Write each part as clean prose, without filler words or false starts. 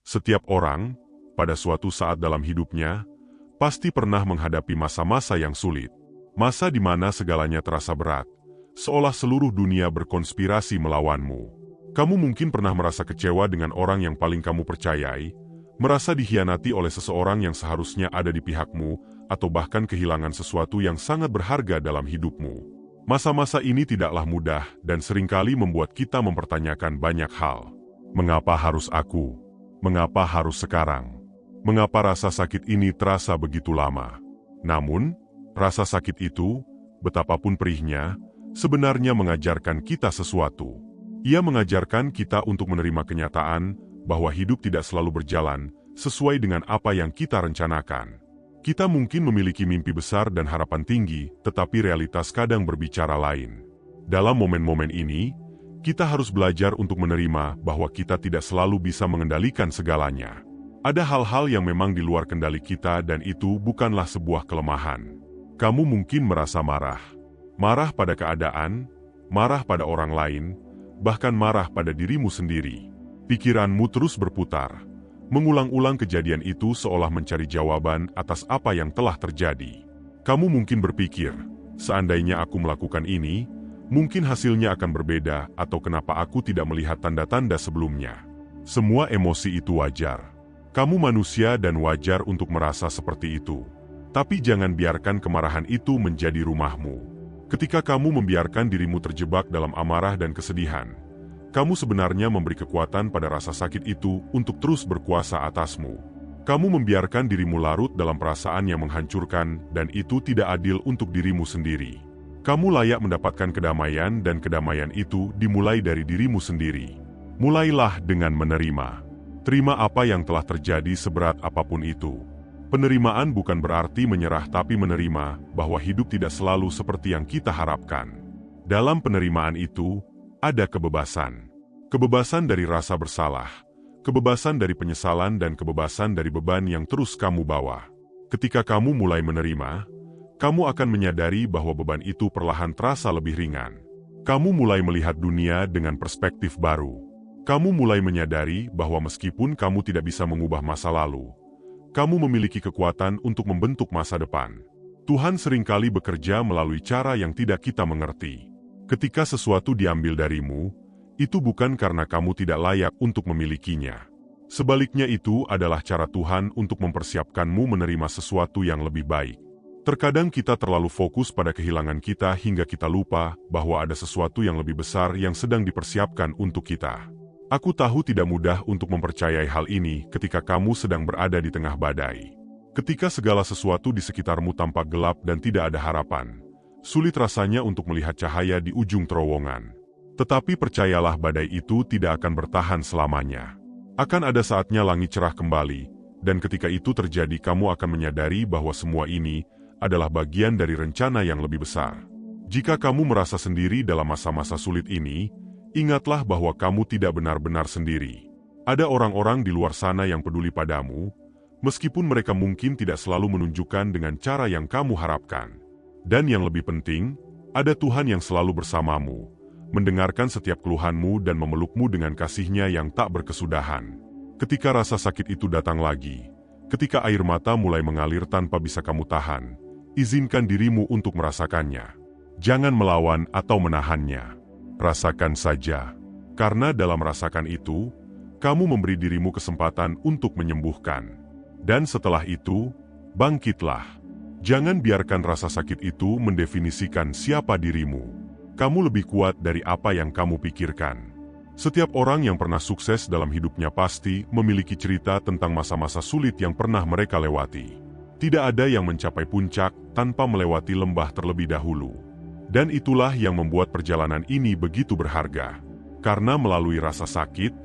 Setiap orang, pada suatu saat dalam hidupnya, pasti pernah menghadapi masa-masa yang sulit. Masa di mana segalanya terasa berat, seolah seluruh dunia berkonspirasi melawanmu. Kamu mungkin pernah merasa kecewa dengan orang yang paling kamu percayai, merasa dikhianati oleh seseorang yang seharusnya ada di pihakmu, atau bahkan kehilangan sesuatu yang sangat berharga dalam hidupmu. Masa-masa ini tidaklah mudah dan seringkali membuat kita mempertanyakan banyak hal. Mengapa harus aku? Mengapa harus sekarang? Mengapa rasa sakit ini terasa begitu lama? Namun, rasa sakit itu, betapapun perihnya, sebenarnya mengajarkan kita sesuatu. Ia mengajarkan kita untuk menerima kenyataan bahwa hidup tidak selalu berjalan sesuai dengan apa yang kita rencanakan. Kita mungkin memiliki mimpi besar dan harapan tinggi, tetapi realitas kadang berbicara lain. Dalam momen-momen ini, kita harus belajar untuk menerima bahwa kita tidak selalu bisa mengendalikan segalanya. Ada hal-hal yang memang di luar kendali kita dan itu bukanlah sebuah kelemahan. Kamu mungkin merasa marah. Marah pada keadaan, marah pada orang lain, bahkan marah pada dirimu sendiri. Pikiranmu terus berputar, mengulang-ulang kejadian itu seolah mencari jawaban atas apa yang telah terjadi. Kamu mungkin berpikir, seandainya aku melakukan ini, mungkin hasilnya akan berbeda atau kenapa aku tidak melihat tanda-tanda sebelumnya. Semua emosi itu wajar. Kamu manusia dan wajar untuk merasa seperti itu. Tapi jangan biarkan kemarahan itu menjadi rumahmu. Ketika kamu membiarkan dirimu terjebak dalam amarah dan kesedihan, kamu sebenarnya memberi kekuatan pada rasa sakit itu untuk terus berkuasa atasmu. Kamu membiarkan dirimu larut dalam perasaan yang menghancurkan dan itu tidak adil untuk dirimu sendiri. Kamu layak mendapatkan kedamaian dan kedamaian itu dimulai dari dirimu sendiri. Mulailah dengan menerima. Terima apa yang telah terjadi seberat apapun itu. Penerimaan bukan berarti menyerah tapi menerima bahwa hidup tidak selalu seperti yang kita harapkan. Dalam penerimaan itu, ada kebebasan. Kebebasan dari rasa bersalah, kebebasan dari penyesalan dan kebebasan dari beban yang terus kamu bawa. Ketika kamu mulai menerima, kamu akan menyadari bahwa beban itu perlahan terasa lebih ringan. Kamu mulai melihat dunia dengan perspektif baru. Kamu mulai menyadari bahwa meskipun kamu tidak bisa mengubah masa lalu, kamu memiliki kekuatan untuk membentuk masa depan. Tuhan seringkali bekerja melalui cara yang tidak kita mengerti. Ketika sesuatu diambil darimu, itu bukan karena kamu tidak layak untuk memilikinya. Sebaliknya itu adalah cara Tuhan untuk mempersiapkanmu menerima sesuatu yang lebih baik. Terkadang kita terlalu fokus pada kehilangan kita hingga kita lupa bahwa ada sesuatu yang lebih besar yang sedang dipersiapkan untuk kita. Aku tahu tidak mudah untuk mempercayai hal ini ketika kamu sedang berada di tengah badai. Ketika segala sesuatu di sekitarmu tampak gelap dan tidak ada harapan, sulit rasanya untuk melihat cahaya di ujung terowongan. Tetapi percayalah badai itu tidak akan bertahan selamanya. Akan ada saatnya langit cerah kembali, dan ketika itu terjadi kamu akan menyadari bahwa semua ini adalah bagian dari rencana yang lebih besar. Jika kamu merasa sendiri dalam masa-masa sulit ini, ingatlah bahwa kamu tidak benar-benar sendiri. Ada orang-orang di luar sana yang peduli padamu, meskipun mereka mungkin tidak selalu menunjukkan dengan cara yang kamu harapkan. Dan yang lebih penting, ada Tuhan yang selalu bersamamu, mendengarkan setiap keluhanmu dan memelukmu dengan kasih-Nya yang tak berkesudahan. Ketika rasa sakit itu datang lagi, ketika air mata mulai mengalir tanpa bisa kamu tahan, izinkan dirimu untuk merasakannya. Jangan melawan atau menahannya. Rasakan saja, karena dalam rasakan itu, kamu memberi dirimu kesempatan untuk menyembuhkan. Dan setelah itu, bangkitlah. Jangan biarkan rasa sakit itu mendefinisikan siapa dirimu. Kamu lebih kuat dari apa yang kamu pikirkan. Setiap orang yang pernah sukses dalam hidupnya pasti memiliki cerita tentang masa-masa sulit yang pernah mereka lewati. Tidak ada yang mencapai puncak tanpa melewati lembah terlebih dahulu. Dan itulah yang membuat perjalanan ini begitu berharga. Karena melalui rasa sakit,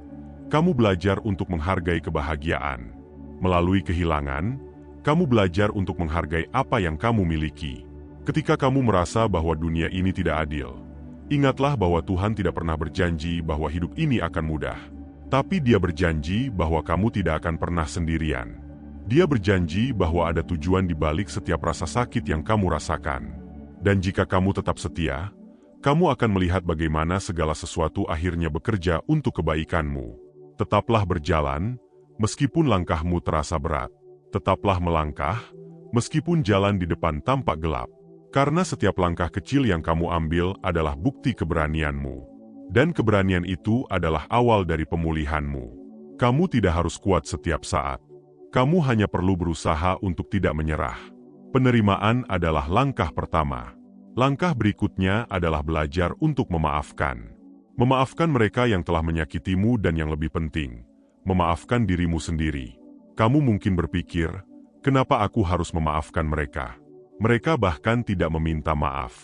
kamu belajar untuk menghargai kebahagiaan. Melalui kehilangan, kamu belajar untuk menghargai apa yang kamu miliki. Ketika kamu merasa bahwa dunia ini tidak adil, ingatlah bahwa Tuhan tidak pernah berjanji bahwa hidup ini akan mudah. Tapi Dia berjanji bahwa kamu tidak akan pernah sendirian. Dia berjanji bahwa ada tujuan di balik setiap rasa sakit yang kamu rasakan. Dan jika kamu tetap setia, kamu akan melihat bagaimana segala sesuatu akhirnya bekerja untuk kebaikanmu. Tetaplah berjalan, Meskipun langkahmu terasa berat, tetaplah melangkah, meskipun jalan di depan tampak gelap. Karena setiap langkah kecil yang kamu ambil adalah bukti keberanianmu. Dan keberanian itu adalah awal dari pemulihanmu. Kamu tidak harus kuat setiap saat. Kamu hanya perlu berusaha untuk tidak menyerah. Penerimaan adalah langkah pertama. Langkah berikutnya adalah belajar untuk memaafkan. Memaafkan mereka yang telah menyakitimu dan yang lebih penting, memaafkan dirimu sendiri. Kamu mungkin berpikir, kenapa aku harus memaafkan mereka? Mereka bahkan tidak meminta maaf.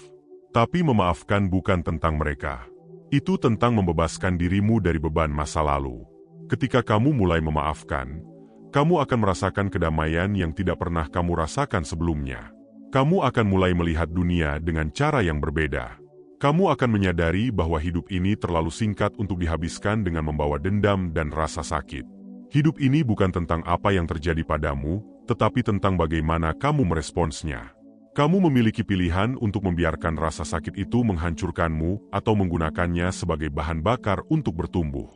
Tapi memaafkan bukan tentang mereka. Itu tentang membebaskan dirimu dari beban masa lalu. Ketika kamu mulai memaafkan, kamu akan merasakan kedamaian yang tidak pernah kamu rasakan sebelumnya. Kamu akan mulai melihat dunia dengan cara yang berbeda. Kamu akan menyadari bahwa hidup ini terlalu singkat untuk dihabiskan dengan membawa dendam dan rasa sakit. Hidup ini bukan tentang apa yang terjadi padamu, tetapi tentang bagaimana kamu meresponsnya. Kamu memiliki pilihan untuk membiarkan rasa sakit itu menghancurkanmu atau menggunakannya sebagai bahan bakar untuk bertumbuh.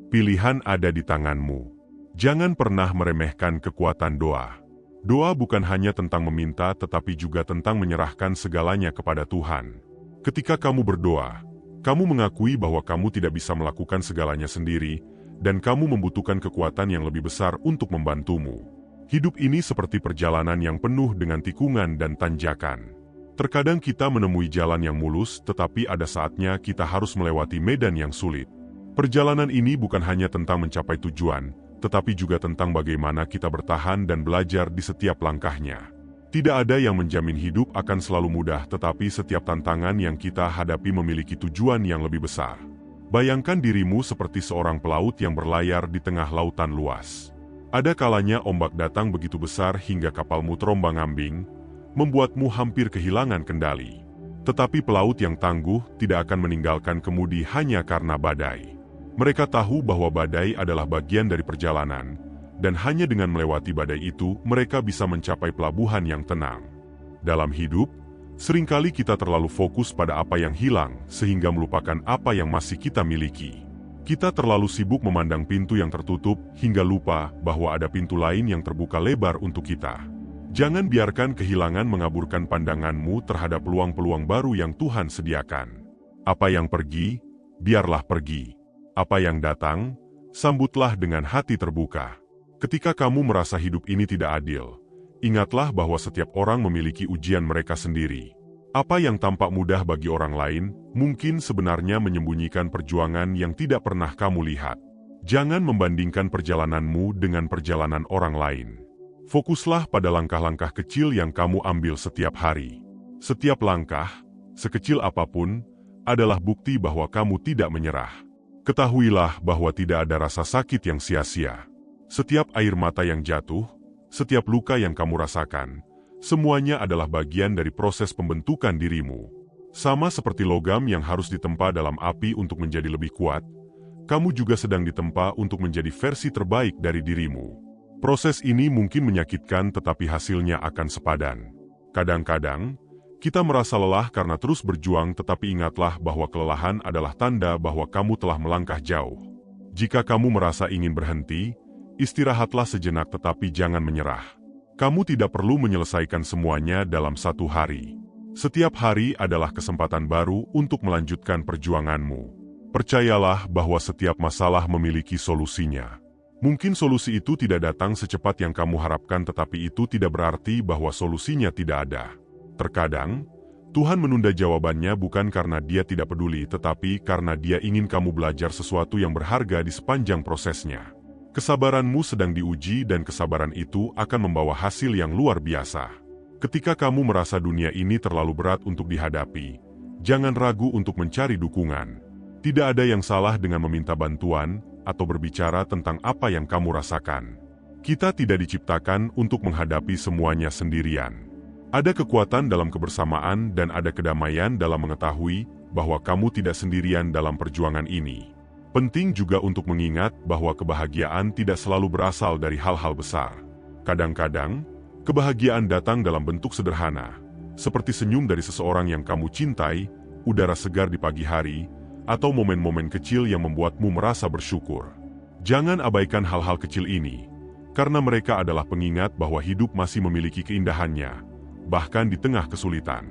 Pilihan ada di tanganmu. Jangan pernah meremehkan kekuatan doa. Doa bukan hanya tentang meminta tetapi juga tentang menyerahkan segalanya kepada Tuhan. Ketika kamu berdoa, kamu mengakui bahwa kamu tidak bisa melakukan segalanya sendiri, dan kamu membutuhkan kekuatan yang lebih besar untuk membantumu. Hidup ini seperti perjalanan yang penuh dengan tikungan dan tanjakan. Terkadang kita menemui jalan yang mulus, tetapi ada saatnya kita harus melewati medan yang sulit. Perjalanan ini bukan hanya tentang mencapai tujuan, tetapi juga tentang bagaimana kita bertahan dan belajar di setiap langkahnya. Tidak ada yang menjamin hidup akan selalu mudah, tetapi setiap tantangan yang kita hadapi memiliki tujuan yang lebih besar. Bayangkan dirimu seperti seorang pelaut yang berlayar di tengah lautan luas. Ada kalanya ombak datang begitu besar hingga kapalmu terombang-ambing, membuatmu hampir kehilangan kendali. Tetapi pelaut yang tangguh tidak akan meninggalkan kemudi hanya karena badai. Mereka tahu bahwa badai adalah bagian dari perjalanan, dan hanya dengan melewati badai itu, mereka bisa mencapai pelabuhan yang tenang. Dalam hidup, seringkali kita terlalu fokus pada apa yang hilang, sehingga melupakan apa yang masih kita miliki. Kita terlalu sibuk memandang pintu yang tertutup, hingga lupa bahwa ada pintu lain yang terbuka lebar untuk kita. Jangan biarkan kehilangan mengaburkan pandanganmu terhadap peluang-peluang baru yang Tuhan sediakan. Apa yang pergi, biarlah pergi. Apa yang datang, sambutlah dengan hati terbuka. Ketika kamu merasa hidup ini tidak adil, ingatlah bahwa setiap orang memiliki ujian mereka sendiri. Apa yang tampak mudah bagi orang lain, mungkin sebenarnya menyembunyikan perjuangan yang tidak pernah kamu lihat. Jangan membandingkan perjalananmu dengan perjalanan orang lain. Fokuslah pada langkah-langkah kecil yang kamu ambil setiap hari. Setiap langkah, sekecil apapun, adalah bukti bahwa kamu tidak menyerah. Ketahuilah bahwa tidak ada rasa sakit yang sia-sia. Setiap air mata yang jatuh, setiap luka yang kamu rasakan, semuanya adalah bagian dari proses pembentukan dirimu. Sama seperti logam yang harus ditempa dalam api untuk menjadi lebih kuat, kamu juga sedang ditempa untuk menjadi versi terbaik dari dirimu. Proses ini mungkin menyakitkan tetapi hasilnya akan sepadan. Kadang-kadang, kita merasa lelah karena terus berjuang, tetapi ingatlah bahwa kelelahan adalah tanda bahwa kamu telah melangkah jauh. Jika kamu merasa ingin berhenti, istirahatlah sejenak tetapi jangan menyerah. Kamu tidak perlu menyelesaikan semuanya dalam satu hari. Setiap hari adalah kesempatan baru untuk melanjutkan perjuanganmu. Percayalah bahwa setiap masalah memiliki solusinya. Mungkin solusi itu tidak datang secepat yang kamu harapkan, tetapi itu tidak berarti bahwa solusinya tidak ada. Terkadang, Tuhan menunda jawabannya bukan karena Dia tidak peduli, tetapi karena Dia ingin kamu belajar sesuatu yang berharga di sepanjang prosesnya. Kesabaranmu sedang diuji dan kesabaran itu akan membawa hasil yang luar biasa. Ketika kamu merasa dunia ini terlalu berat untuk dihadapi, jangan ragu untuk mencari dukungan. Tidak ada yang salah dengan meminta bantuan atau berbicara tentang apa yang kamu rasakan. Kita tidak diciptakan untuk menghadapi semuanya sendirian. Ada kekuatan dalam kebersamaan dan ada kedamaian dalam mengetahui bahwa kamu tidak sendirian dalam perjuangan ini. Penting juga untuk mengingat bahwa kebahagiaan tidak selalu berasal dari hal-hal besar. Kadang-kadang, kebahagiaan datang dalam bentuk sederhana, seperti senyum dari seseorang yang kamu cintai, udara segar di pagi hari, atau momen-momen kecil yang membuatmu merasa bersyukur. Jangan abaikan hal-hal kecil ini, karena mereka adalah pengingat bahwa hidup masih memiliki keindahannya, bahkan di tengah kesulitan.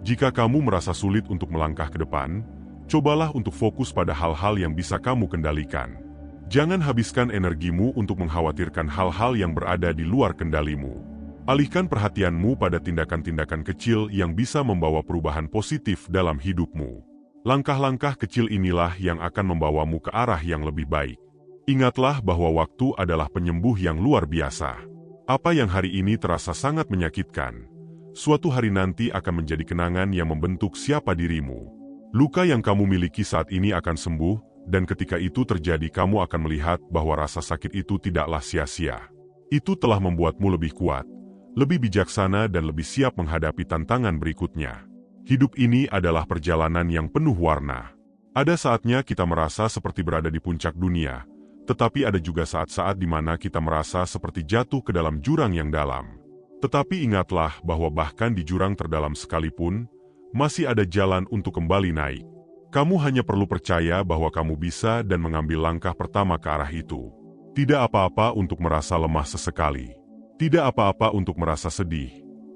Jika kamu merasa sulit untuk melangkah ke depan, cobalah untuk fokus pada hal-hal yang bisa kamu kendalikan. Jangan habiskan energimu untuk mengkhawatirkan hal-hal yang berada di luar kendalimu. Alihkan perhatianmu pada tindakan-tindakan kecil yang bisa membawa perubahan positif dalam hidupmu. Langkah-langkah kecil inilah yang akan membawamu ke arah yang lebih baik. Ingatlah bahwa waktu adalah penyembuh yang luar biasa. Apa yang hari ini terasa sangat menyakitkan, suatu hari nanti akan menjadi kenangan yang membentuk siapa dirimu. Luka yang kamu miliki saat ini akan sembuh, dan ketika itu terjadi kamu akan melihat bahwa rasa sakit itu tidaklah sia-sia. Itu telah membuatmu lebih kuat, lebih bijaksana dan lebih siap menghadapi tantangan berikutnya. Hidup ini adalah perjalanan yang penuh warna. Ada saatnya kita merasa seperti berada di puncak dunia, tetapi ada juga saat-saat di mana kita merasa seperti jatuh ke dalam jurang yang dalam. Tetapi ingatlah bahwa bahkan di jurang terdalam sekalipun, masih ada jalan untuk kembali naik. Kamu hanya perlu percaya bahwa kamu bisa dan mengambil langkah pertama ke arah itu. Tidak apa-apa untuk merasa lemah sesekali. Tidak apa-apa untuk merasa sedih,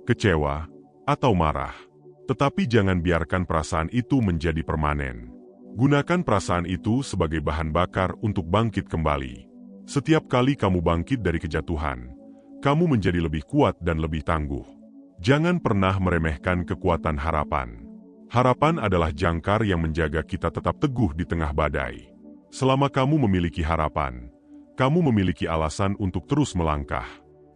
kecewa, atau marah. Tetapi jangan biarkan perasaan itu menjadi permanen. Gunakan perasaan itu sebagai bahan bakar untuk bangkit kembali. Setiap kali kamu bangkit dari kejatuhan, kamu menjadi lebih kuat dan lebih tangguh. Jangan pernah meremehkan kekuatan harapan. Harapan adalah jangkar yang menjaga kita tetap teguh di tengah badai. Selama kamu memiliki harapan, kamu memiliki alasan untuk terus melangkah.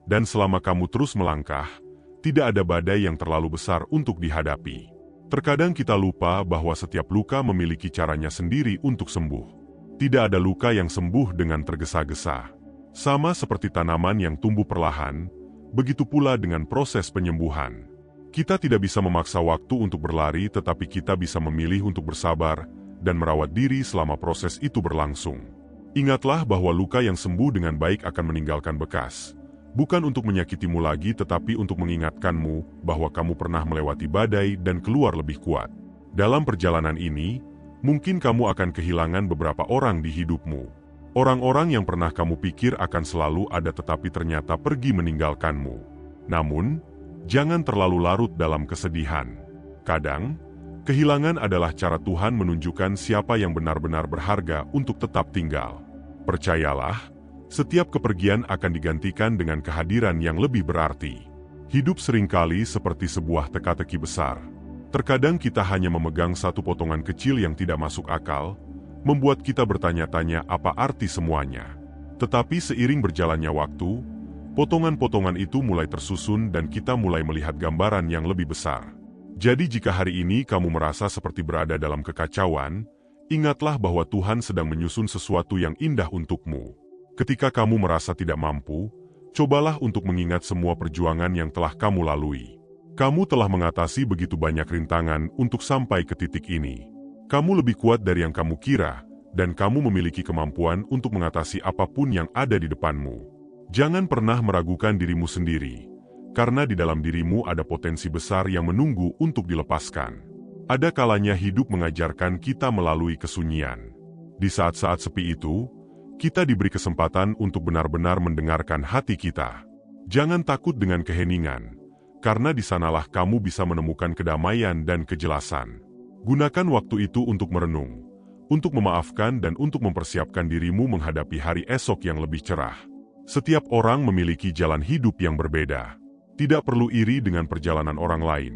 Dan selama kamu terus melangkah, tidak ada badai yang terlalu besar untuk dihadapi. Terkadang kita lupa bahwa setiap luka memiliki caranya sendiri untuk sembuh. Tidak ada luka yang sembuh dengan tergesa-gesa. Sama seperti tanaman yang tumbuh perlahan, begitu pula dengan proses penyembuhan. Kita tidak bisa memaksa waktu untuk berlari, tetapi kita bisa memilih untuk bersabar dan merawat diri selama proses itu berlangsung. Ingatlah bahwa luka yang sembuh dengan baik akan meninggalkan bekas. Bukan untuk menyakitimu lagi, tetapi untuk mengingatkanmu bahwa kamu pernah melewati badai dan keluar lebih kuat. Dalam perjalanan ini, mungkin kamu akan kehilangan beberapa orang di hidupmu. Orang-orang yang pernah kamu pikir akan selalu ada tetapi ternyata pergi meninggalkanmu. Namun, jangan terlalu larut dalam kesedihan. Kadang, kehilangan adalah cara Tuhan menunjukkan siapa yang benar-benar berharga untuk tetap tinggal. Percayalah, setiap kepergian akan digantikan dengan kehadiran yang lebih berarti. Hidup seringkali seperti sebuah teka-teki besar. Terkadang kita hanya memegang satu potongan kecil yang tidak masuk akal, membuat kita bertanya-tanya apa arti semuanya. Tetapi seiring berjalannya waktu, potongan-potongan itu mulai tersusun dan kita mulai melihat gambaran yang lebih besar. Jadi jika hari ini kamu merasa seperti berada dalam kekacauan, ingatlah bahwa Tuhan sedang menyusun sesuatu yang indah untukmu. Ketika kamu merasa tidak mampu, cobalah untuk mengingat semua perjuangan yang telah kamu lalui. Kamu telah mengatasi begitu banyak rintangan untuk sampai ke titik ini. Kamu lebih kuat dari yang kamu kira, dan kamu memiliki kemampuan untuk mengatasi apapun yang ada di depanmu. Jangan pernah meragukan dirimu sendiri, karena di dalam dirimu ada potensi besar yang menunggu untuk dilepaskan. Ada kalanya hidup mengajarkan kita melalui kesunyian. Di saat-saat sepi itu, kita diberi kesempatan untuk benar-benar mendengarkan hati kita. Jangan takut dengan keheningan, karena di sanalah kamu bisa menemukan kedamaian dan kejelasan. Gunakan waktu itu untuk merenung, untuk memaafkan dan untuk mempersiapkan dirimu menghadapi hari esok yang lebih cerah. Setiap orang memiliki jalan hidup yang berbeda. Tidak perlu iri dengan perjalanan orang lain,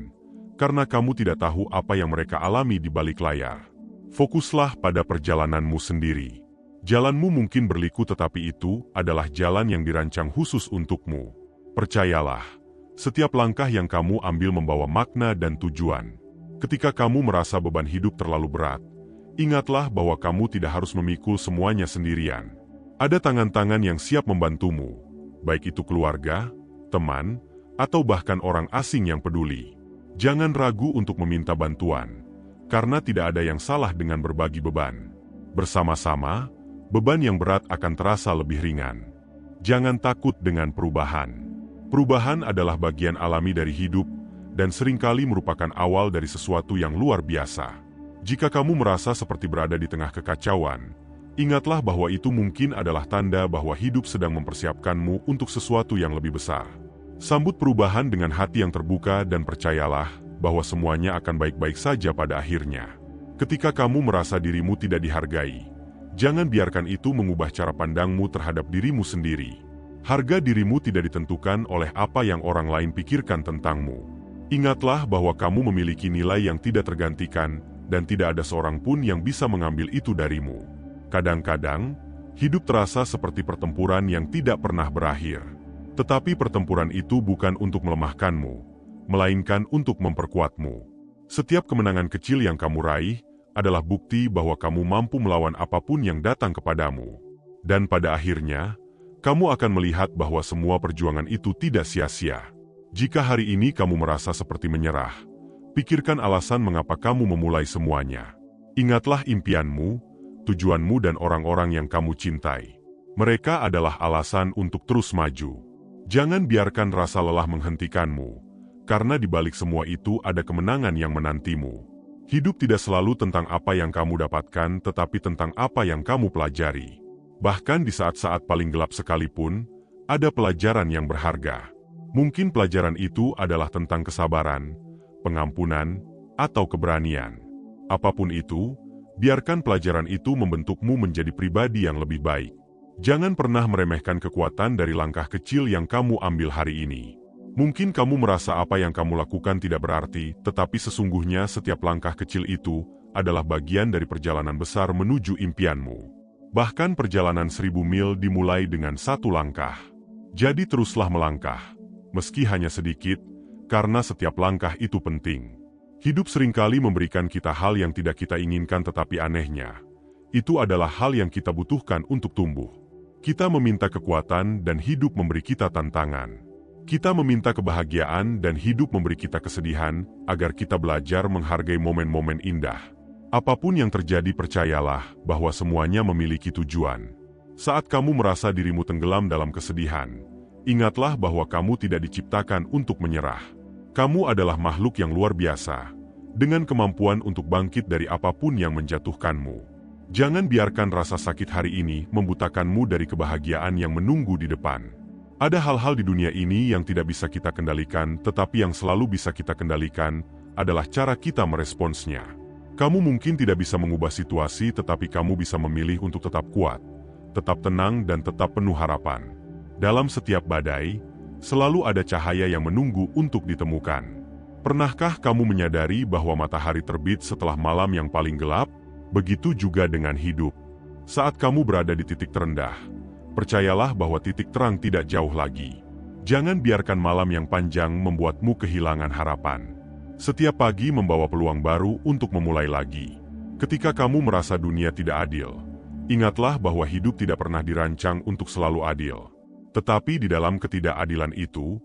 karena kamu tidak tahu apa yang mereka alami di balik layar. Fokuslah pada perjalananmu sendiri. Jalanmu mungkin berliku, tetapi itu adalah jalan yang dirancang khusus untukmu. Percayalah, setiap langkah yang kamu ambil membawa makna dan tujuan. Ketika kamu merasa beban hidup terlalu berat, ingatlah bahwa kamu tidak harus memikul semuanya sendirian. Ada tangan-tangan yang siap membantumu, baik itu keluarga, teman, atau bahkan orang asing yang peduli. Jangan ragu untuk meminta bantuan, karena tidak ada yang salah dengan berbagi beban. Bersama-sama, beban yang berat akan terasa lebih ringan. Jangan takut dengan perubahan. Perubahan adalah bagian alami dari hidup, dan seringkali merupakan awal dari sesuatu yang luar biasa. Jika kamu merasa seperti berada di tengah kekacauan, Ingatlah bahwa itu mungkin adalah tanda bahwa hidup sedang mempersiapkanmu untuk sesuatu yang lebih besar. Sambut perubahan dengan hati yang terbuka dan percayalah bahwa semuanya akan baik-baik saja pada akhirnya. Ketika kamu merasa dirimu tidak dihargai, jangan biarkan itu mengubah cara pandangmu terhadap dirimu sendiri. Harga dirimu tidak ditentukan oleh apa yang orang lain pikirkan tentangmu. Ingatlah bahwa kamu memiliki nilai yang tidak tergantikan dan tidak ada seorang pun yang bisa mengambil itu darimu. Kadang-kadang, hidup terasa seperti pertempuran yang tidak pernah berakhir. Tetapi pertempuran itu bukan untuk melemahkanmu, melainkan untuk memperkuatmu. Setiap kemenangan kecil yang kamu raih adalah bukti bahwa kamu mampu melawan apapun yang datang kepadamu. Dan pada akhirnya, kamu akan melihat bahwa semua perjuangan itu tidak sia-sia. Jika hari ini kamu merasa seperti menyerah, pikirkan alasan mengapa kamu memulai semuanya. Ingatlah impianmu, tujuanmu dan orang-orang yang kamu cintai. Mereka adalah alasan untuk terus maju. Jangan biarkan rasa lelah menghentikanmu, karena di balik semua itu ada kemenangan yang menantimu. Hidup tidak selalu tentang apa yang kamu dapatkan, tetapi tentang apa yang kamu pelajari. Bahkan di saat-saat paling gelap sekalipun, ada pelajaran yang berharga. Mungkin pelajaran itu adalah tentang kesabaran, pengampunan, atau keberanian. Apapun itu, biarkan pelajaran itu membentukmu menjadi pribadi yang lebih baik. Jangan pernah meremehkan kekuatan dari langkah kecil yang kamu ambil hari ini. Mungkin kamu merasa apa yang kamu lakukan tidak berarti, tetapi sesungguhnya setiap langkah kecil itu adalah bagian dari perjalanan besar menuju impianmu. Bahkan perjalanan 1000 mil dimulai dengan satu langkah. Jadi teruslah melangkah, meski hanya sedikit, karena setiap langkah itu penting. Hidup seringkali memberikan kita hal yang tidak kita inginkan, tetapi anehnya, itu adalah hal yang kita butuhkan untuk tumbuh. Kita meminta kekuatan dan hidup memberi kita tantangan. Kita meminta kebahagiaan dan hidup memberi kita kesedihan, agar kita belajar menghargai momen-momen indah. Apapun yang terjadi, percayalah bahwa semuanya memiliki tujuan. Saat kamu merasa dirimu tenggelam dalam kesedihan, ingatlah bahwa kamu tidak diciptakan untuk menyerah. Kamu adalah makhluk yang luar biasa, dengan kemampuan untuk bangkit dari apapun yang menjatuhkanmu. Jangan biarkan rasa sakit hari ini membutakanmu dari kebahagiaan yang menunggu di depan. Ada hal-hal di dunia ini yang tidak bisa kita kendalikan, tetapi yang selalu bisa kita kendalikan adalah cara kita meresponsnya. Kamu mungkin tidak bisa mengubah situasi, tetapi kamu bisa memilih untuk tetap kuat, tetap tenang dan tetap penuh harapan. Dalam setiap badai, selalu ada cahaya yang menunggu untuk ditemukan. Pernahkah kamu menyadari bahwa matahari terbit setelah malam yang paling gelap? Begitu juga dengan hidup. Saat kamu berada di titik terendah, percayalah bahwa titik terang tidak jauh lagi. Jangan biarkan malam yang panjang membuatmu kehilangan harapan. Setiap pagi membawa peluang baru untuk memulai lagi. Ketika kamu merasa dunia tidak adil, ingatlah bahwa hidup tidak pernah dirancang untuk selalu adil. Tetapi di dalam ketidakadilan itu,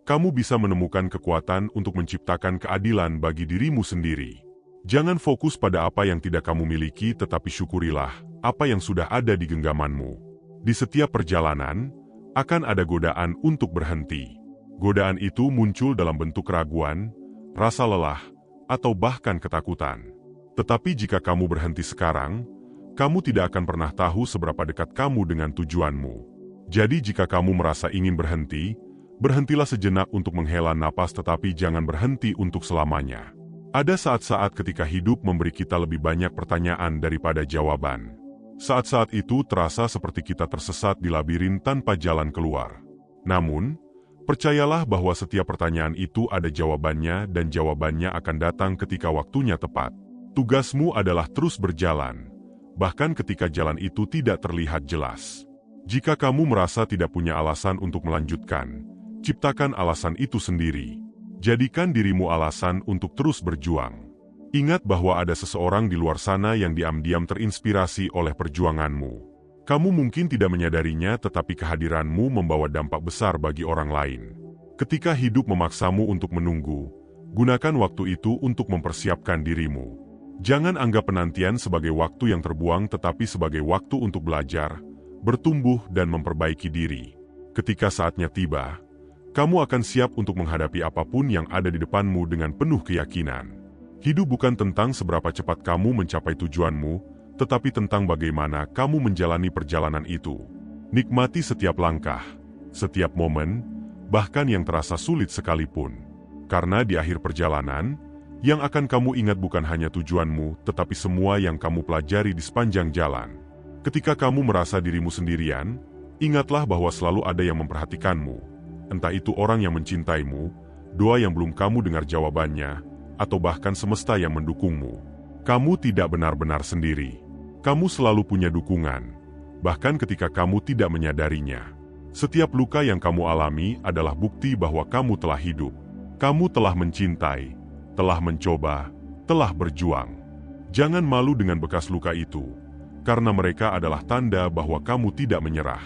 kamu bisa menemukan kekuatan untuk menciptakan keadilan bagi dirimu sendiri. Jangan fokus pada apa yang tidak kamu miliki, tetapi syukurilah apa yang sudah ada di genggamanmu. Di setiap perjalanan, akan ada godaan untuk berhenti. Godaan itu muncul dalam bentuk keraguan, rasa lelah, atau bahkan ketakutan. Tetapi jika kamu berhenti sekarang, kamu tidak akan pernah tahu seberapa dekat kamu dengan tujuanmu. Jadi jika kamu merasa ingin berhenti, berhentilah sejenak untuk menghela napas, tetapi jangan berhenti untuk selamanya. Ada saat-saat ketika hidup memberi kita lebih banyak pertanyaan daripada jawaban. Saat-saat itu terasa seperti kita tersesat di labirin tanpa jalan keluar. Namun, percayalah bahwa setiap pertanyaan itu ada jawabannya dan jawabannya akan datang ketika waktunya tepat. Tugasmu adalah terus berjalan, bahkan ketika jalan itu tidak terlihat jelas. Jika kamu merasa tidak punya alasan untuk melanjutkan, ciptakan alasan itu sendiri. Jadikan dirimu alasan untuk terus berjuang. Ingat bahwa ada seseorang di luar sana yang diam-diam terinspirasi oleh perjuanganmu. Kamu mungkin tidak menyadarinya, tetapi kehadiranmu membawa dampak besar bagi orang lain. Ketika hidup memaksamu untuk menunggu, gunakan waktu itu untuk mempersiapkan dirimu. Jangan anggap penantian sebagai waktu yang terbuang, tetapi sebagai waktu untuk belajar, bertumbuh dan memperbaiki diri. Ketika saatnya tiba, kamu akan siap untuk menghadapi apapun yang ada di depanmu dengan penuh keyakinan. Hidup bukan tentang seberapa cepat kamu mencapai tujuanmu, tetapi tentang bagaimana kamu menjalani perjalanan itu. Nikmati setiap langkah, setiap momen, bahkan yang terasa sulit sekalipun. Karena di akhir perjalanan, yang akan kamu ingat bukan hanya tujuanmu, tetapi semua yang kamu pelajari di sepanjang jalan. Ketika kamu merasa dirimu sendirian, ingatlah bahwa selalu ada yang memperhatikanmu. Entah itu orang yang mencintaimu, doa yang belum kamu dengar jawabannya, atau bahkan semesta yang mendukungmu. Kamu tidak benar-benar sendiri. Kamu selalu punya dukungan, bahkan ketika kamu tidak menyadarinya. Setiap luka yang kamu alami adalah bukti bahwa kamu telah hidup. Kamu telah mencintai, telah mencoba, telah berjuang. Jangan malu dengan bekas luka itu, karena mereka adalah tanda bahwa kamu tidak menyerah.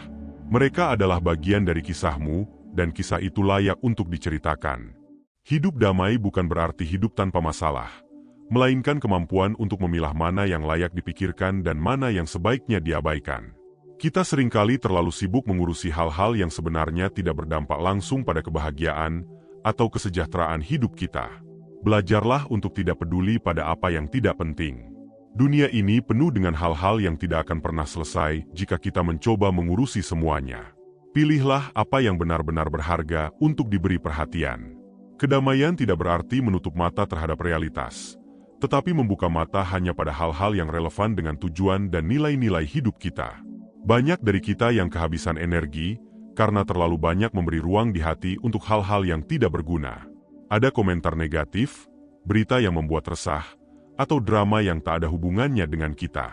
Mereka adalah bagian dari kisahmu, dan kisah itu layak untuk diceritakan. Hidup damai bukan berarti hidup tanpa masalah, melainkan kemampuan untuk memilah mana yang layak dipikirkan dan mana yang sebaiknya diabaikan. Kita seringkali terlalu sibuk mengurusi hal-hal yang sebenarnya tidak berdampak langsung pada kebahagiaan atau kesejahteraan hidup kita. Belajarlah untuk tidak peduli pada apa yang tidak penting. Dunia ini penuh dengan hal-hal yang tidak akan pernah selesai jika kita mencoba mengurusi semuanya. Pilihlah apa yang benar-benar berharga untuk diberi perhatian. Kedamaian tidak berarti menutup mata terhadap realitas, tetapi membuka mata hanya pada hal-hal yang relevan dengan tujuan dan nilai-nilai hidup kita. Banyak dari kita yang kehabisan energi karena terlalu banyak memberi ruang di hati untuk hal-hal yang tidak berguna. Ada komentar negatif, berita yang membuat resah, atau drama yang tak ada hubungannya dengan kita.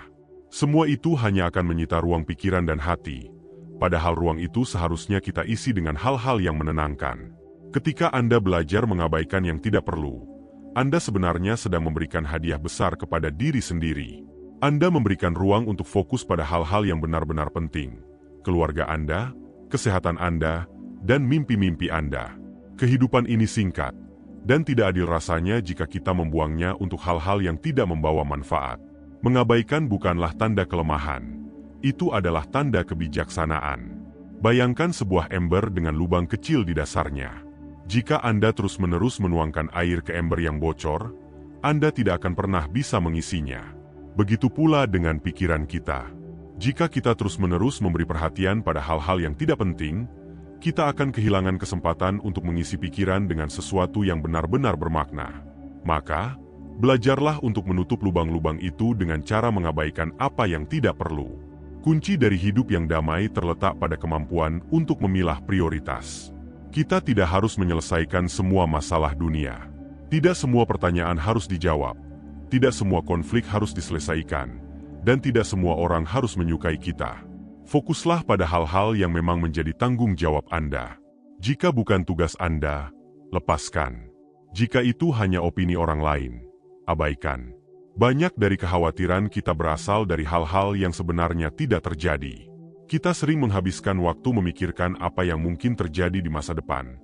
Semua itu hanya akan menyita ruang pikiran dan hati, padahal ruang itu seharusnya kita isi dengan hal-hal yang menenangkan. Ketika Anda belajar mengabaikan yang tidak perlu, Anda sebenarnya sedang memberikan hadiah besar kepada diri sendiri. Anda memberikan ruang untuk fokus pada hal-hal yang benar-benar penting. Keluarga Anda, kesehatan Anda, dan mimpi-mimpi Anda. Kehidupan ini singkat, dan tidak adil rasanya jika kita membuangnya untuk hal-hal yang tidak membawa manfaat. Mengabaikan bukanlah tanda kelemahan. Itu adalah tanda kebijaksanaan. Bayangkan sebuah ember dengan lubang kecil di dasarnya. Jika Anda terus-menerus menuangkan air ke ember yang bocor, Anda tidak akan pernah bisa mengisinya. Begitu pula dengan pikiran kita. Jika kita terus-menerus memberi perhatian pada hal-hal yang tidak penting, kita akan kehilangan kesempatan untuk mengisi pikiran dengan sesuatu yang benar-benar bermakna. Maka, belajarlah untuk menutup lubang-lubang itu dengan cara mengabaikan apa yang tidak perlu. Kunci dari hidup yang damai terletak pada kemampuan untuk memilah prioritas. Kita tidak harus menyelesaikan semua masalah dunia. Tidak semua pertanyaan harus dijawab. Tidak semua konflik harus diselesaikan. Dan tidak semua orang harus menyukai kita. Fokuslah pada hal-hal yang memang menjadi tanggung jawab Anda. Jika bukan tugas Anda, lepaskan. Jika itu hanya opini orang lain, abaikan. Banyak dari kekhawatiran kita berasal dari hal-hal yang sebenarnya tidak terjadi. Kita sering menghabiskan waktu memikirkan apa yang mungkin terjadi di masa depan,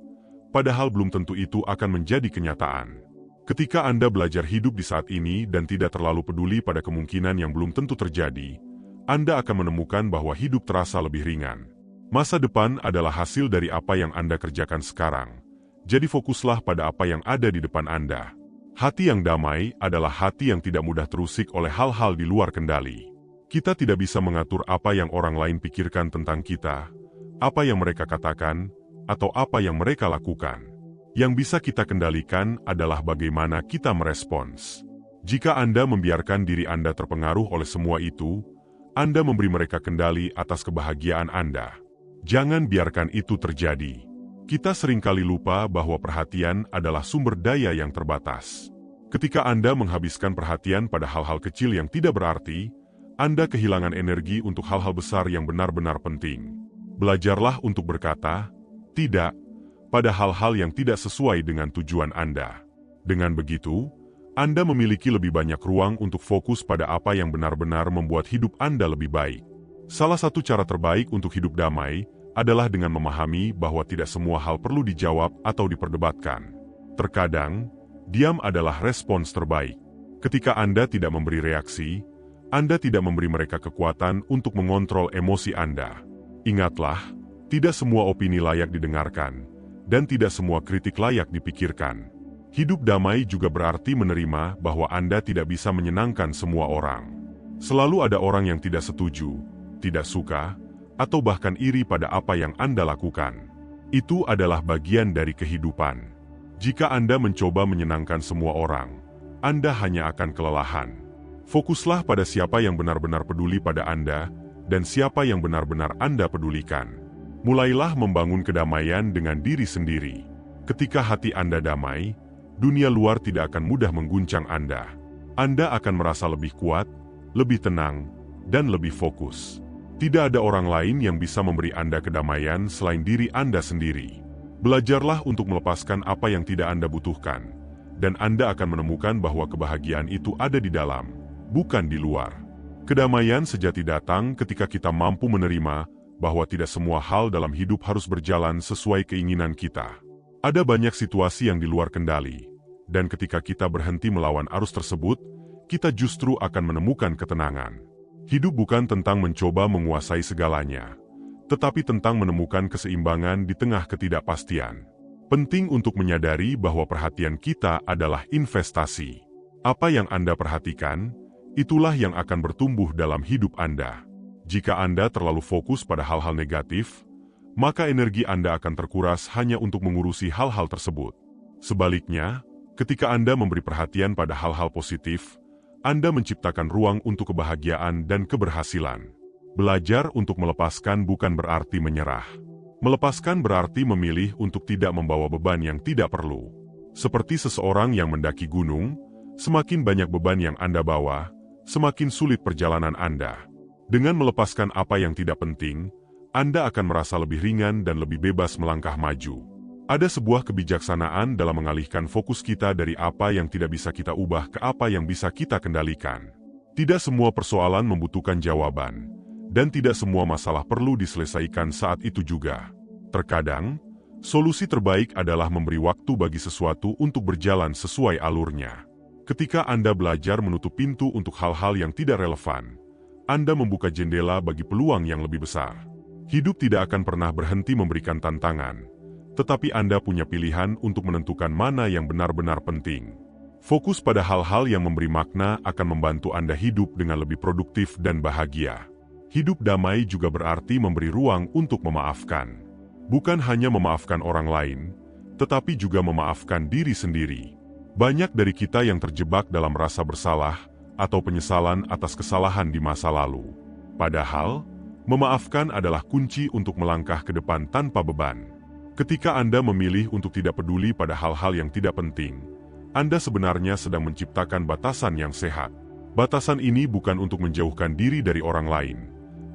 padahal belum tentu itu akan menjadi kenyataan. Ketika Anda belajar hidup di saat ini dan tidak terlalu peduli pada kemungkinan yang belum tentu terjadi, Anda akan menemukan bahwa hidup terasa lebih ringan. Masa depan adalah hasil dari apa yang Anda kerjakan sekarang, jadi fokuslah pada apa yang ada di depan Anda. Hati yang damai adalah hati yang tidak mudah terusik oleh hal-hal di luar kendali. Kita tidak bisa mengatur apa yang orang lain pikirkan tentang kita, apa yang mereka katakan, atau apa yang mereka lakukan. Yang bisa kita kendalikan adalah bagaimana kita merespons. Jika Anda membiarkan diri Anda terpengaruh oleh semua itu, Anda memberi mereka kendali atas kebahagiaan Anda. Jangan biarkan itu terjadi. Kita seringkali lupa bahwa perhatian adalah sumber daya yang terbatas. Ketika Anda menghabiskan perhatian pada hal-hal kecil yang tidak berarti, Anda kehilangan energi untuk hal-hal besar yang benar-benar penting. Belajarlah untuk berkata, tidak, pada hal-hal yang tidak sesuai dengan tujuan Anda. Dengan begitu, Anda memiliki lebih banyak ruang untuk fokus pada apa yang benar-benar membuat hidup Anda lebih baik. Salah satu cara terbaik untuk hidup damai adalah dengan memahami bahwa tidak semua hal perlu dijawab atau diperdebatkan. Terkadang, diam adalah respons terbaik. Ketika Anda tidak memberi reaksi, Anda tidak memberi mereka kekuatan untuk mengontrol emosi Anda. Ingatlah, tidak semua opini layak didengarkan, dan tidak semua kritik layak dipikirkan. Hidup damai juga berarti menerima bahwa Anda tidak bisa menyenangkan semua orang. Selalu ada orang yang tidak setuju, tidak suka, atau bahkan iri pada apa yang Anda lakukan. Itu adalah bagian dari kehidupan. Jika Anda mencoba menyenangkan semua orang, Anda hanya akan kelelahan. Fokuslah pada siapa yang benar-benar peduli pada Anda, dan siapa yang benar-benar Anda pedulikan. Mulailah membangun kedamaian dengan diri sendiri. Ketika hati Anda damai, dunia luar tidak akan mudah mengguncang Anda. Anda akan merasa lebih kuat, lebih tenang, dan lebih fokus. Tidak ada orang lain yang bisa memberi Anda kedamaian selain diri Anda sendiri. Belajarlah untuk melepaskan apa yang tidak Anda butuhkan, dan Anda akan menemukan bahwa kebahagiaan itu ada di dalam, bukan di luar. Kedamaian sejati datang ketika kita mampu menerima bahwa tidak semua hal dalam hidup harus berjalan sesuai keinginan kita. Ada banyak situasi yang di luar kendali, dan ketika kita berhenti melawan arus tersebut, kita justru akan menemukan ketenangan. Hidup bukan tentang mencoba menguasai segalanya, tetapi tentang menemukan keseimbangan di tengah ketidakpastian. Penting untuk menyadari bahwa perhatian kita adalah investasi. Apa yang Anda perhatikan, itulah yang akan bertumbuh dalam hidup Anda. Jika Anda terlalu fokus pada hal-hal negatif, maka energi Anda akan terkuras hanya untuk mengurusi hal-hal tersebut. Sebaliknya, ketika Anda memberi perhatian pada hal-hal positif, Anda menciptakan ruang untuk kebahagiaan dan keberhasilan. Belajar untuk melepaskan bukan berarti menyerah. Melepaskan berarti memilih untuk tidak membawa beban yang tidak perlu. Seperti seseorang yang mendaki gunung, semakin banyak beban yang Anda bawa, semakin sulit perjalanan Anda. Dengan melepaskan apa yang tidak penting, Anda akan merasa lebih ringan dan lebih bebas melangkah maju. Ada sebuah kebijaksanaan dalam mengalihkan fokus kita dari apa yang tidak bisa kita ubah ke apa yang bisa kita kendalikan. Tidak semua persoalan membutuhkan jawaban, dan tidak semua masalah perlu diselesaikan saat itu juga. Terkadang, solusi terbaik adalah memberi waktu bagi sesuatu untuk berjalan sesuai alurnya. Ketika Anda belajar menutup pintu untuk hal-hal yang tidak relevan, Anda membuka jendela bagi peluang yang lebih besar. Hidup tidak akan pernah berhenti memberikan tantangan, tetapi Anda punya pilihan untuk menentukan mana yang benar-benar penting. Fokus pada hal-hal yang memberi makna akan membantu Anda hidup dengan lebih produktif dan bahagia. Hidup damai juga berarti memberi ruang untuk memaafkan. Bukan hanya memaafkan orang lain, tetapi juga memaafkan diri sendiri. Banyak dari kita yang terjebak dalam rasa bersalah atau penyesalan atas kesalahan di masa lalu. Padahal, memaafkan adalah kunci untuk melangkah ke depan tanpa beban. Ketika Anda memilih untuk tidak peduli pada hal-hal yang tidak penting, Anda sebenarnya sedang menciptakan batasan yang sehat. Batasan ini bukan untuk menjauhkan diri dari orang lain,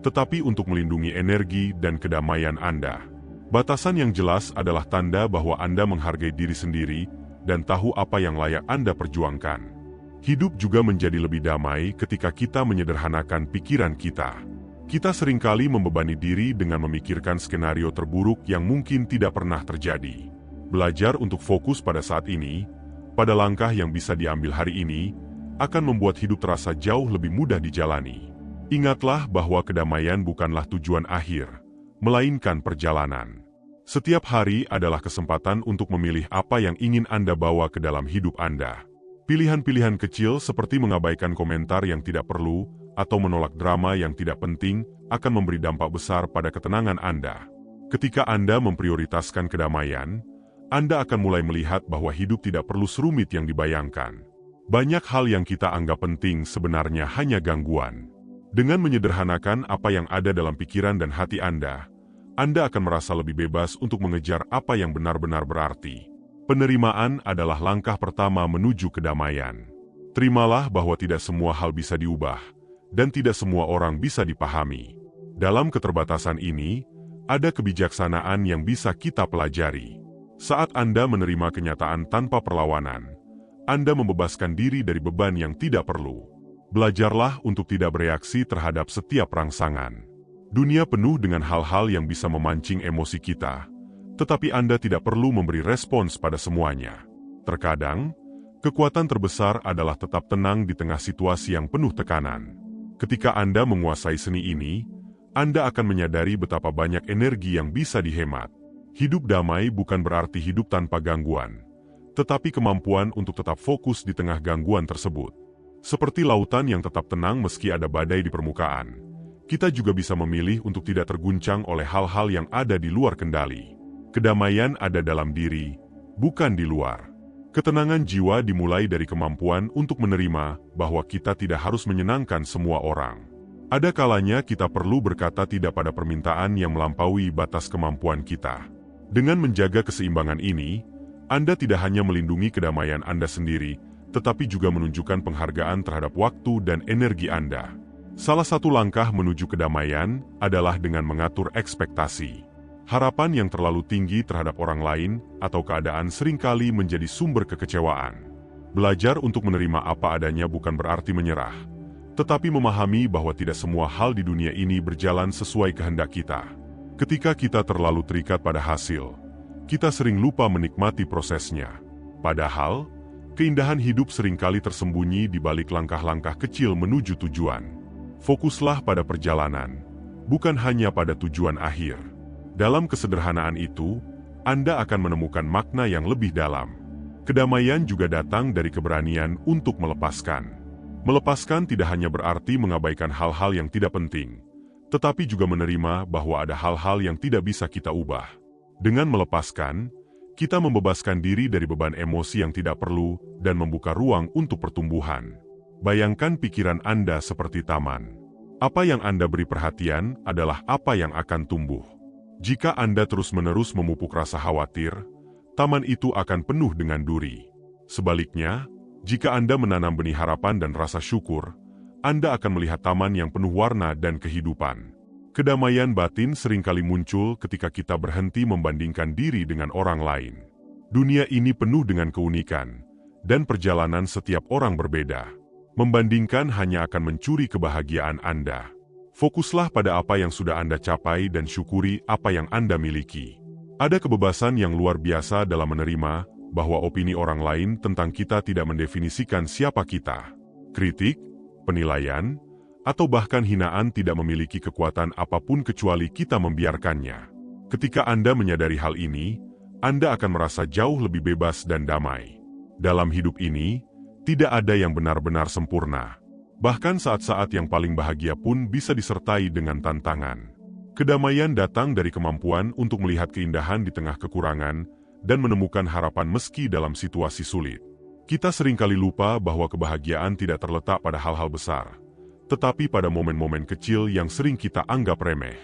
tetapi untuk melindungi energi dan kedamaian Anda. Batasan yang jelas adalah tanda bahwa Anda menghargai diri sendiri dan tahu apa yang layak Anda perjuangkan. Hidup juga menjadi lebih damai ketika kita menyederhanakan pikiran kita. Kita seringkali membebani diri dengan memikirkan skenario terburuk yang mungkin tidak pernah terjadi. Belajar untuk fokus pada saat ini, pada langkah yang bisa diambil hari ini, akan membuat hidup terasa jauh lebih mudah dijalani. Ingatlah bahwa kedamaian bukanlah tujuan akhir, melainkan perjalanan. Setiap hari adalah kesempatan untuk memilih apa yang ingin Anda bawa ke dalam hidup Anda. Pilihan-pilihan kecil seperti mengabaikan komentar yang tidak perlu, atau menolak drama yang tidak penting, akan memberi dampak besar pada ketenangan Anda. Ketika Anda memprioritaskan kedamaian, Anda akan mulai melihat bahwa hidup tidak perlu serumit yang dibayangkan. Banyak hal yang kita anggap penting sebenarnya hanya gangguan. Dengan menyederhanakan apa yang ada dalam pikiran dan hati Anda akan merasa lebih bebas untuk mengejar apa yang benar-benar berarti. Penerimaan adalah langkah pertama menuju kedamaian. Terimalah bahwa tidak semua hal bisa diubah, dan tidak semua orang bisa dipahami. Dalam keterbatasan ini, ada kebijaksanaan yang bisa kita pelajari. Saat Anda menerima kenyataan tanpa perlawanan, Anda membebaskan diri dari beban yang tidak perlu. Belajarlah untuk tidak bereaksi terhadap setiap rangsangan. Dunia penuh dengan hal-hal yang bisa memancing emosi kita, tetapi Anda tidak perlu memberi respons pada semuanya. Terkadang, kekuatan terbesar adalah tetap tenang di tengah situasi yang penuh tekanan. Ketika Anda menguasai seni ini, Anda akan menyadari betapa banyak energi yang bisa dihemat. Hidup damai bukan berarti hidup tanpa gangguan, tetapi kemampuan untuk tetap fokus di tengah gangguan tersebut. Seperti lautan yang tetap tenang meski ada badai di permukaan, kita juga bisa memilih untuk tidak terguncang oleh hal-hal yang ada di luar kendali. Kedamaian ada dalam diri, bukan di luar. Ketenangan jiwa dimulai dari kemampuan untuk menerima bahwa kita tidak harus menyenangkan semua orang. Ada kalanya kita perlu berkata tidak pada permintaan yang melampaui batas kemampuan kita. Dengan menjaga keseimbangan ini, Anda tidak hanya melindungi kedamaian Anda sendiri, tetapi juga menunjukkan penghargaan terhadap waktu dan energi Anda. Salah satu langkah menuju kedamaian adalah dengan mengatur ekspektasi. Harapan yang terlalu tinggi terhadap orang lain atau keadaan seringkali menjadi sumber kekecewaan. Belajar untuk menerima apa adanya bukan berarti menyerah, tetapi memahami bahwa tidak semua hal di dunia ini berjalan sesuai kehendak kita. Ketika kita terlalu terikat pada hasil, kita sering lupa menikmati prosesnya. Padahal, keindahan hidup seringkali tersembunyi di balik langkah-langkah kecil menuju tujuan. Fokuslah pada perjalanan, bukan hanya pada tujuan akhir. Dalam kesederhanaan itu, Anda akan menemukan makna yang lebih dalam. Kedamaian juga datang dari keberanian untuk melepaskan. Melepaskan tidak hanya berarti mengabaikan hal-hal yang tidak penting, tetapi juga menerima bahwa ada hal-hal yang tidak bisa kita ubah. Dengan melepaskan, kita membebaskan diri dari beban emosi yang tidak perlu dan membuka ruang untuk pertumbuhan. Bayangkan pikiran Anda seperti taman. Apa yang Anda beri perhatian adalah apa yang akan tumbuh. Jika Anda terus-menerus memupuk rasa khawatir, taman itu akan penuh dengan duri. Sebaliknya, jika Anda menanam benih harapan dan rasa syukur, Anda akan melihat taman yang penuh warna dan kehidupan. Kedamaian batin seringkali muncul ketika kita berhenti membandingkan diri dengan orang lain. Dunia ini penuh dengan keunikan, dan perjalanan setiap orang berbeda. Membandingkan hanya akan mencuri kebahagiaan Anda. Fokuslah pada apa yang sudah Anda capai dan syukuri apa yang Anda miliki. Ada kebebasan yang luar biasa dalam menerima bahwa opini orang lain tentang kita tidak mendefinisikan siapa kita. Kritik, penilaian, atau bahkan hinaan tidak memiliki kekuatan apapun kecuali kita membiarkannya. Ketika Anda menyadari hal ini, Anda akan merasa jauh lebih bebas dan damai. Dalam hidup ini, tidak ada yang benar-benar sempurna. Bahkan saat-saat yang paling bahagia pun bisa disertai dengan tantangan. Kedamaian datang dari kemampuan untuk melihat keindahan di tengah kekurangan dan menemukan harapan meski dalam situasi sulit. Kita seringkali lupa bahwa kebahagiaan tidak terletak pada hal-hal besar, tetapi pada momen-momen kecil yang sering kita anggap remeh.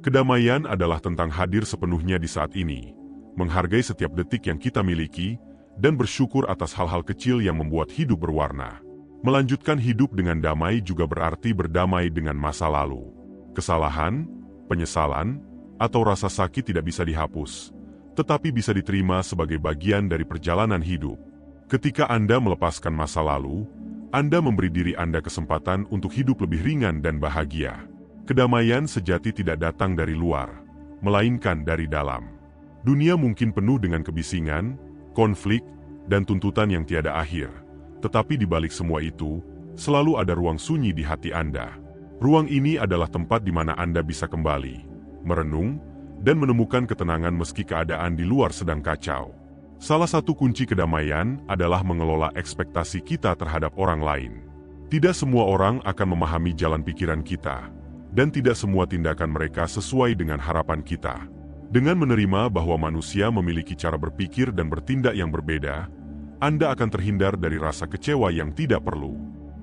Kedamaian adalah tentang hadir sepenuhnya di saat ini, menghargai setiap detik yang kita miliki, dan bersyukur atas hal-hal kecil yang membuat hidup berwarna. Melanjutkan hidup dengan damai juga berarti berdamai dengan masa lalu. Kesalahan, penyesalan, atau rasa sakit tidak bisa dihapus, tetapi bisa diterima sebagai bagian dari perjalanan hidup. Ketika Anda melepaskan masa lalu, Anda memberi diri Anda kesempatan untuk hidup lebih ringan dan bahagia. Kedamaian sejati tidak datang dari luar, melainkan dari dalam. Dunia mungkin penuh dengan kebisingan, konflik, dan tuntutan yang tiada akhir. Tetapi di balik semua itu, selalu ada ruang sunyi di hati Anda. Ruang ini adalah tempat di mana Anda bisa kembali, merenung, dan menemukan ketenangan meski keadaan di luar sedang kacau. Salah satu kunci kedamaian adalah mengelola ekspektasi kita terhadap orang lain. Tidak semua orang akan memahami jalan pikiran kita, dan tidak semua tindakan mereka sesuai dengan harapan kita. Dengan menerima bahwa manusia memiliki cara berpikir dan bertindak yang berbeda, Anda akan terhindar dari rasa kecewa yang tidak perlu.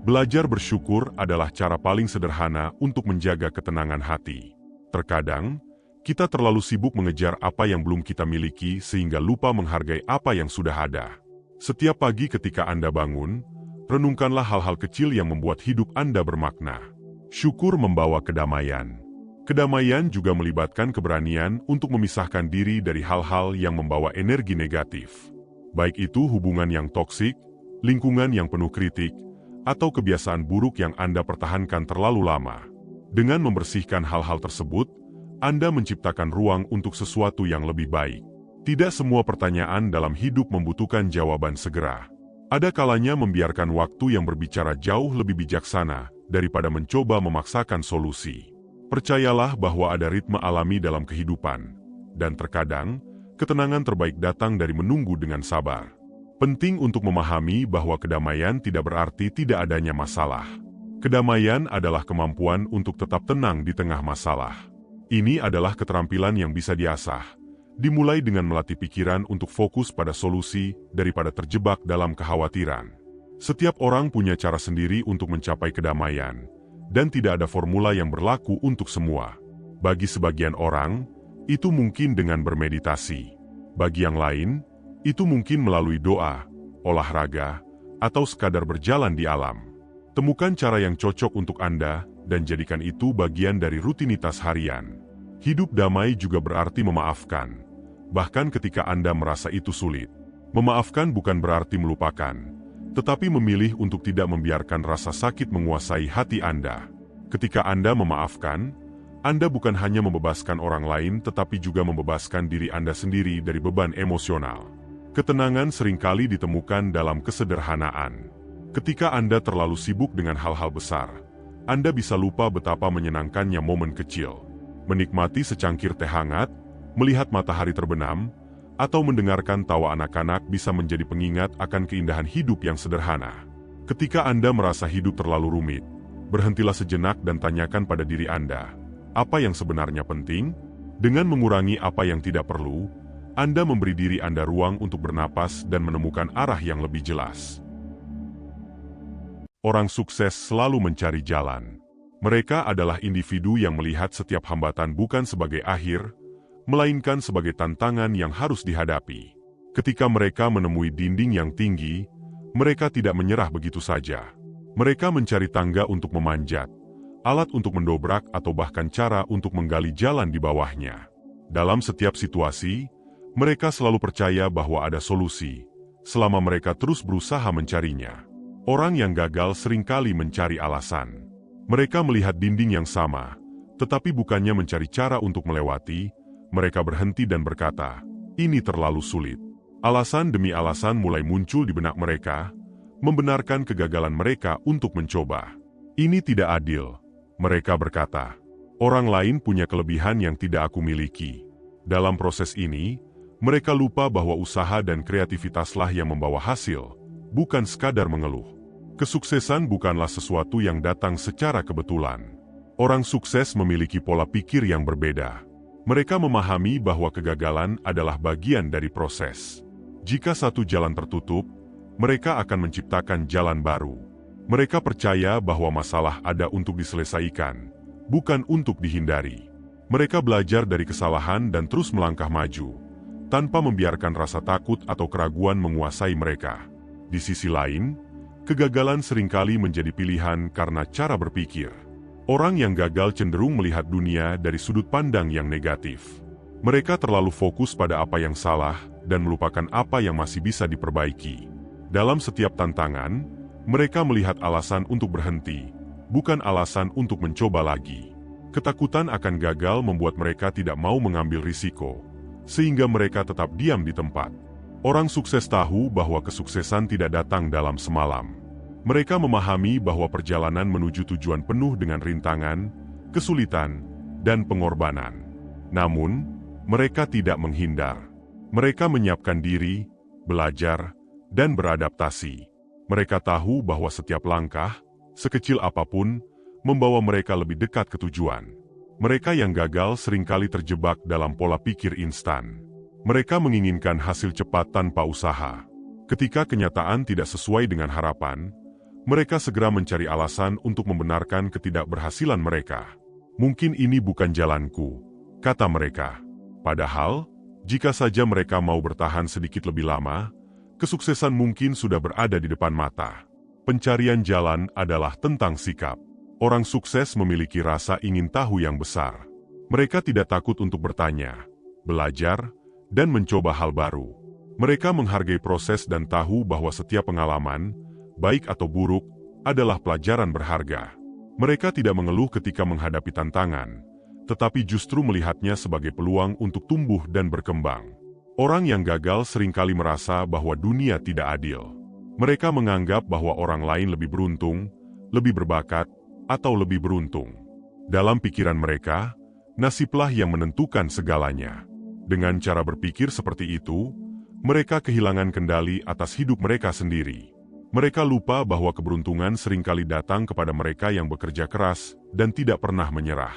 Belajar bersyukur adalah cara paling sederhana untuk menjaga ketenangan hati. Terkadang, kita terlalu sibuk mengejar apa yang belum kita miliki sehingga lupa menghargai apa yang sudah ada. Setiap pagi ketika Anda bangun, renungkanlah hal-hal kecil yang membuat hidup Anda bermakna. Syukur membawa kedamaian. Kedamaian juga melibatkan keberanian untuk memisahkan diri dari hal-hal yang membawa energi negatif. Baik itu hubungan yang toksik, lingkungan yang penuh kritik, atau kebiasaan buruk yang Anda pertahankan terlalu lama. Dengan membersihkan hal-hal tersebut, Anda menciptakan ruang untuk sesuatu yang lebih baik. Tidak semua pertanyaan dalam hidup membutuhkan jawaban segera. Ada kalanya membiarkan waktu yang berbicara jauh lebih bijaksana daripada mencoba memaksakan solusi. Percayalah bahwa ada ritme alami dalam kehidupan, dan terkadang, ketenangan terbaik datang dari menunggu dengan sabar. Penting untuk memahami bahwa kedamaian tidak berarti tidak adanya masalah. Kedamaian adalah kemampuan untuk tetap tenang di tengah masalah. Ini adalah keterampilan yang bisa diasah, dimulai dengan melatih pikiran untuk fokus pada solusi daripada terjebak dalam kekhawatiran. Setiap orang punya cara sendiri untuk mencapai kedamaian, dan tidak ada formula yang berlaku untuk semua. Bagi sebagian orang, itu mungkin dengan bermeditasi. Bagi yang lain, itu mungkin melalui doa, olahraga, atau sekadar berjalan di alam. Temukan cara yang cocok untuk Anda dan jadikan itu bagian dari rutinitas harian. Hidup damai juga berarti memaafkan, bahkan ketika Anda merasa itu sulit. Memaafkan bukan berarti melupakan, tetapi memilih untuk tidak membiarkan rasa sakit menguasai hati Anda. Ketika Anda memaafkan, Anda bukan hanya membebaskan orang lain tetapi juga membebaskan diri Anda sendiri dari beban emosional. Ketenangan seringkali ditemukan dalam kesederhanaan. Ketika Anda terlalu sibuk dengan hal-hal besar, Anda bisa lupa betapa menyenangkannya momen kecil. Menikmati secangkir teh hangat, melihat matahari terbenam, atau mendengarkan tawa anak-anak bisa menjadi pengingat akan keindahan hidup yang sederhana. Ketika Anda merasa hidup terlalu rumit, berhentilah sejenak dan tanyakan pada diri Anda, apa yang sebenarnya penting? Dengan mengurangi apa yang tidak perlu, Anda memberi diri Anda ruang untuk bernapas dan menemukan arah yang lebih jelas. Orang sukses selalu mencari jalan. Mereka adalah individu yang melihat setiap hambatan bukan sebagai akhir, melainkan sebagai tantangan yang harus dihadapi. Ketika mereka menemui dinding yang tinggi, mereka tidak menyerah begitu saja. Mereka mencari tangga untuk memanjat, alat untuk mendobrak atau bahkan cara untuk menggali jalan di bawahnya. Dalam setiap situasi, mereka selalu percaya bahwa ada solusi, selama mereka terus berusaha mencarinya. Orang yang gagal seringkali mencari alasan. Mereka melihat dinding yang sama, tetapi bukannya mencari cara untuk melewati, mereka berhenti dan berkata, "Ini terlalu sulit." Alasan demi alasan mulai muncul di benak mereka, membenarkan kegagalan mereka untuk mencoba. "Ini tidak adil," mereka berkata. "Orang lain punya kelebihan yang tidak aku miliki." Dalam proses ini, mereka lupa bahwa usaha dan kreativitaslah yang membawa hasil, bukan sekadar mengeluh. Kesuksesan bukanlah sesuatu yang datang secara kebetulan. Orang sukses memiliki pola pikir yang berbeda. Mereka memahami bahwa kegagalan adalah bagian dari proses. Jika satu jalan tertutup, mereka akan menciptakan jalan baru. Mereka percaya bahwa masalah ada untuk diselesaikan, bukan untuk dihindari. Mereka belajar dari kesalahan dan terus melangkah maju, tanpa membiarkan rasa takut atau keraguan menguasai mereka. Di sisi lain, kegagalan seringkali menjadi pilihan karena cara berpikir. Orang yang gagal cenderung melihat dunia dari sudut pandang yang negatif. Mereka terlalu fokus pada apa yang salah dan melupakan apa yang masih bisa diperbaiki. Dalam setiap tantangan, mereka melihat alasan untuk berhenti, bukan alasan untuk mencoba lagi. Ketakutan akan gagal membuat mereka tidak mau mengambil risiko, sehingga mereka tetap diam di tempat. Orang sukses tahu bahwa kesuksesan tidak datang dalam semalam. Mereka memahami bahwa perjalanan menuju tujuan penuh dengan rintangan, kesulitan, dan pengorbanan. Namun, mereka tidak menghindar. Mereka menyiapkan diri, belajar, dan beradaptasi. Mereka tahu bahwa setiap langkah, sekecil apapun, membawa mereka lebih dekat ke tujuan. Mereka yang gagal seringkali terjebak dalam pola pikir instan. Mereka menginginkan hasil cepat tanpa usaha. Ketika kenyataan tidak sesuai dengan harapan, mereka segera mencari alasan untuk membenarkan ketidakberhasilan mereka. "Mungkin ini bukan jalanku," kata mereka. Padahal, jika saja mereka mau bertahan sedikit lebih lama, kesuksesan mungkin sudah berada di depan mata. Pencarian jalan adalah tentang sikap. Orang sukses memiliki rasa ingin tahu yang besar. Mereka tidak takut untuk bertanya, belajar, dan mencoba hal baru. Mereka menghargai proses dan tahu bahwa setiap pengalaman, baik atau buruk, adalah pelajaran berharga. Mereka tidak mengeluh ketika menghadapi tantangan, tetapi justru melihatnya sebagai peluang untuk tumbuh dan berkembang. Orang yang gagal seringkali merasa bahwa dunia tidak adil. Mereka menganggap bahwa orang lain lebih beruntung, lebih berbakat, atau lebih beruntung. Dalam pikiran mereka, nasiblah yang menentukan segalanya. Dengan cara berpikir seperti itu, Mereka kehilangan kendali atas hidup mereka sendiri. Mereka lupa bahwa keberuntungan seringkali datang kepada mereka yang bekerja keras dan tidak pernah menyerah.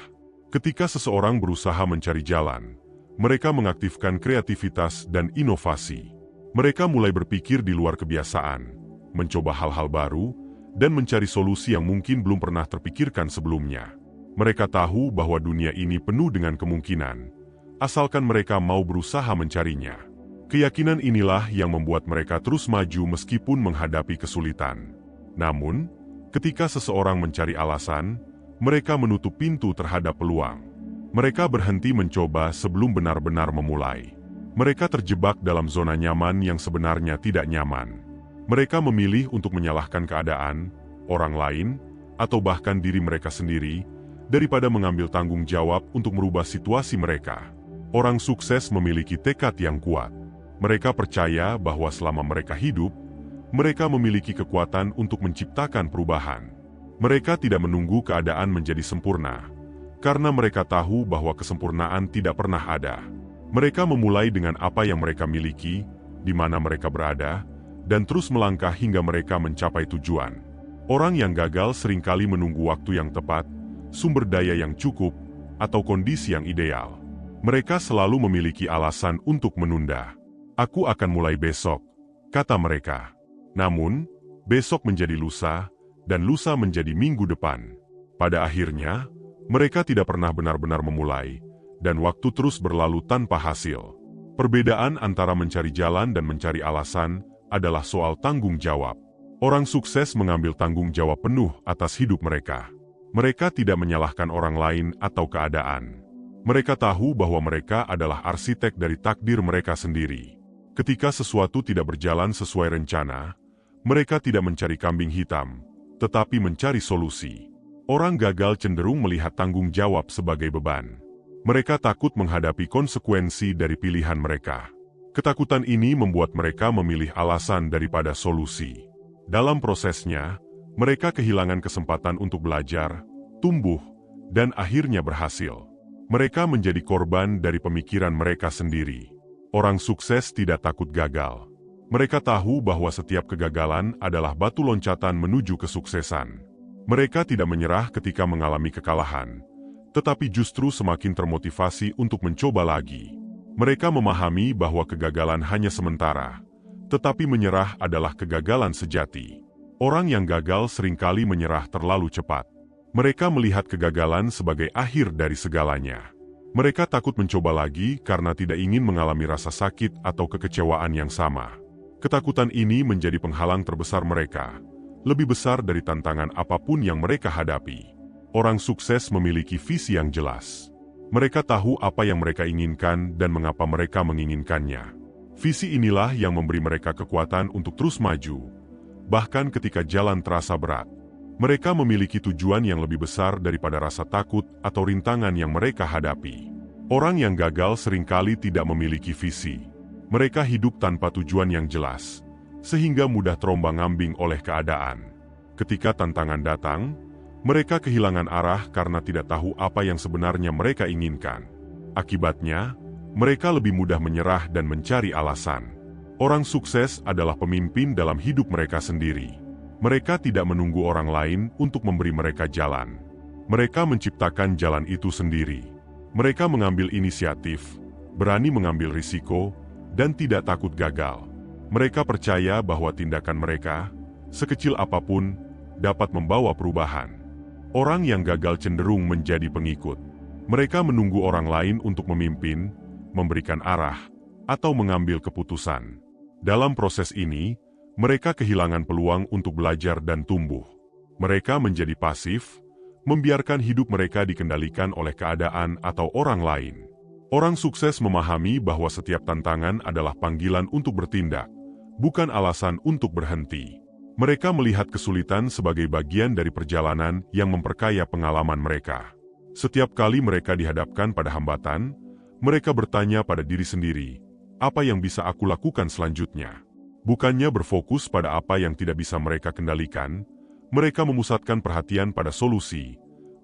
Ketika seseorang berusaha mencari jalan, mereka mengaktifkan kreativitas dan inovasi. Mereka mulai berpikir di luar kebiasaan, mencoba hal-hal baru, dan mencari solusi yang mungkin belum pernah terpikirkan sebelumnya. Mereka tahu bahwa dunia ini penuh dengan kemungkinan, asalkan mereka mau berusaha mencarinya. Keyakinan inilah yang membuat mereka terus maju meskipun menghadapi kesulitan. Namun, ketika seseorang mencari alasan, mereka menutup pintu terhadap peluang. Mereka berhenti mencoba sebelum benar-benar memulai. Mereka terjebak dalam zona nyaman yang sebenarnya tidak nyaman. Mereka memilih untuk menyalahkan keadaan, orang lain, atau bahkan diri mereka sendiri, daripada mengambil tanggung jawab untuk merubah situasi mereka. Orang sukses memiliki tekad yang kuat. Mereka percaya bahwa selama mereka hidup, mereka memiliki kekuatan untuk menciptakan perubahan. Mereka tidak menunggu keadaan menjadi sempurna, karena mereka tahu bahwa kesempurnaan tidak pernah ada. Mereka memulai dengan apa yang mereka miliki, di mana mereka berada, dan terus melangkah hingga mereka mencapai tujuan. Orang yang gagal seringkali menunggu waktu yang tepat, sumber daya yang cukup, atau kondisi yang ideal. Mereka selalu memiliki alasan untuk menunda. "Aku akan mulai besok," kata mereka. Namun, besok menjadi lusa, dan lusa menjadi minggu depan. Pada akhirnya, mereka tidak pernah benar-benar memulai, dan waktu terus berlalu tanpa hasil. Perbedaan antara mencari jalan dan mencari alasan adalah soal tanggung jawab. Orang sukses mengambil tanggung jawab penuh atas hidup mereka. Mereka tidak menyalahkan orang lain atau keadaan. Mereka tahu bahwa mereka adalah arsitek dari takdir mereka sendiri. Ketika sesuatu tidak berjalan sesuai rencana, mereka tidak mencari kambing hitam, tetapi mencari solusi. Orang gagal cenderung melihat tanggung jawab sebagai beban. Mereka takut menghadapi konsekuensi dari pilihan mereka. Ketakutan ini membuat mereka memilih alasan daripada solusi. Dalam prosesnya, mereka kehilangan kesempatan untuk belajar, tumbuh, dan akhirnya berhasil. Mereka menjadi korban dari pemikiran mereka sendiri. Orang sukses tidak takut gagal. Mereka tahu bahwa setiap kegagalan adalah batu loncatan menuju kesuksesan. Mereka tidak menyerah ketika mengalami kekalahan, tetapi justru semakin termotivasi untuk mencoba lagi. Mereka memahami bahwa kegagalan hanya sementara, tetapi menyerah adalah kegagalan sejati. Orang yang gagal seringkali menyerah terlalu cepat. Mereka melihat kegagalan sebagai akhir dari segalanya. Mereka takut mencoba lagi karena tidak ingin mengalami rasa sakit atau kekecewaan yang sama. Ketakutan ini menjadi penghalang terbesar mereka, lebih besar dari tantangan apapun yang mereka hadapi. Orang sukses memiliki visi yang jelas. Mereka tahu apa yang mereka inginkan dan mengapa mereka menginginkannya. Visi inilah yang memberi mereka kekuatan untuk terus maju, bahkan ketika jalan terasa berat. Mereka memiliki tujuan yang lebih besar daripada rasa takut atau rintangan yang mereka hadapi. Orang yang gagal seringkali tidak memiliki visi. Mereka hidup tanpa tujuan yang jelas, sehingga mudah terombang-ambing oleh keadaan. Ketika tantangan datang, mereka kehilangan arah karena tidak tahu apa yang sebenarnya mereka inginkan. Akibatnya, mereka lebih mudah menyerah dan mencari alasan. Orang sukses adalah pemimpin dalam hidup mereka sendiri. Mereka tidak menunggu orang lain untuk memberi mereka jalan. Mereka menciptakan jalan itu sendiri. Mereka mengambil inisiatif, berani mengambil risiko, dan tidak takut gagal. Mereka percaya bahwa tindakan mereka, sekecil apapun, dapat membawa perubahan. Orang yang gagal cenderung menjadi pengikut. Mereka menunggu orang lain untuk memimpin, memberikan arah, atau mengambil keputusan. Dalam proses ini, mereka kehilangan peluang untuk belajar dan tumbuh. Mereka menjadi pasif, membiarkan hidup mereka dikendalikan oleh keadaan atau orang lain. Orang sukses memahami bahwa setiap tantangan adalah panggilan untuk bertindak, bukan alasan untuk berhenti. Mereka melihat kesulitan sebagai bagian dari perjalanan yang memperkaya pengalaman mereka. Setiap kali mereka dihadapkan pada hambatan, mereka bertanya pada diri sendiri, apa yang bisa aku lakukan selanjutnya? Bukannya berfokus pada apa yang tidak bisa mereka kendalikan, mereka memusatkan perhatian pada solusi,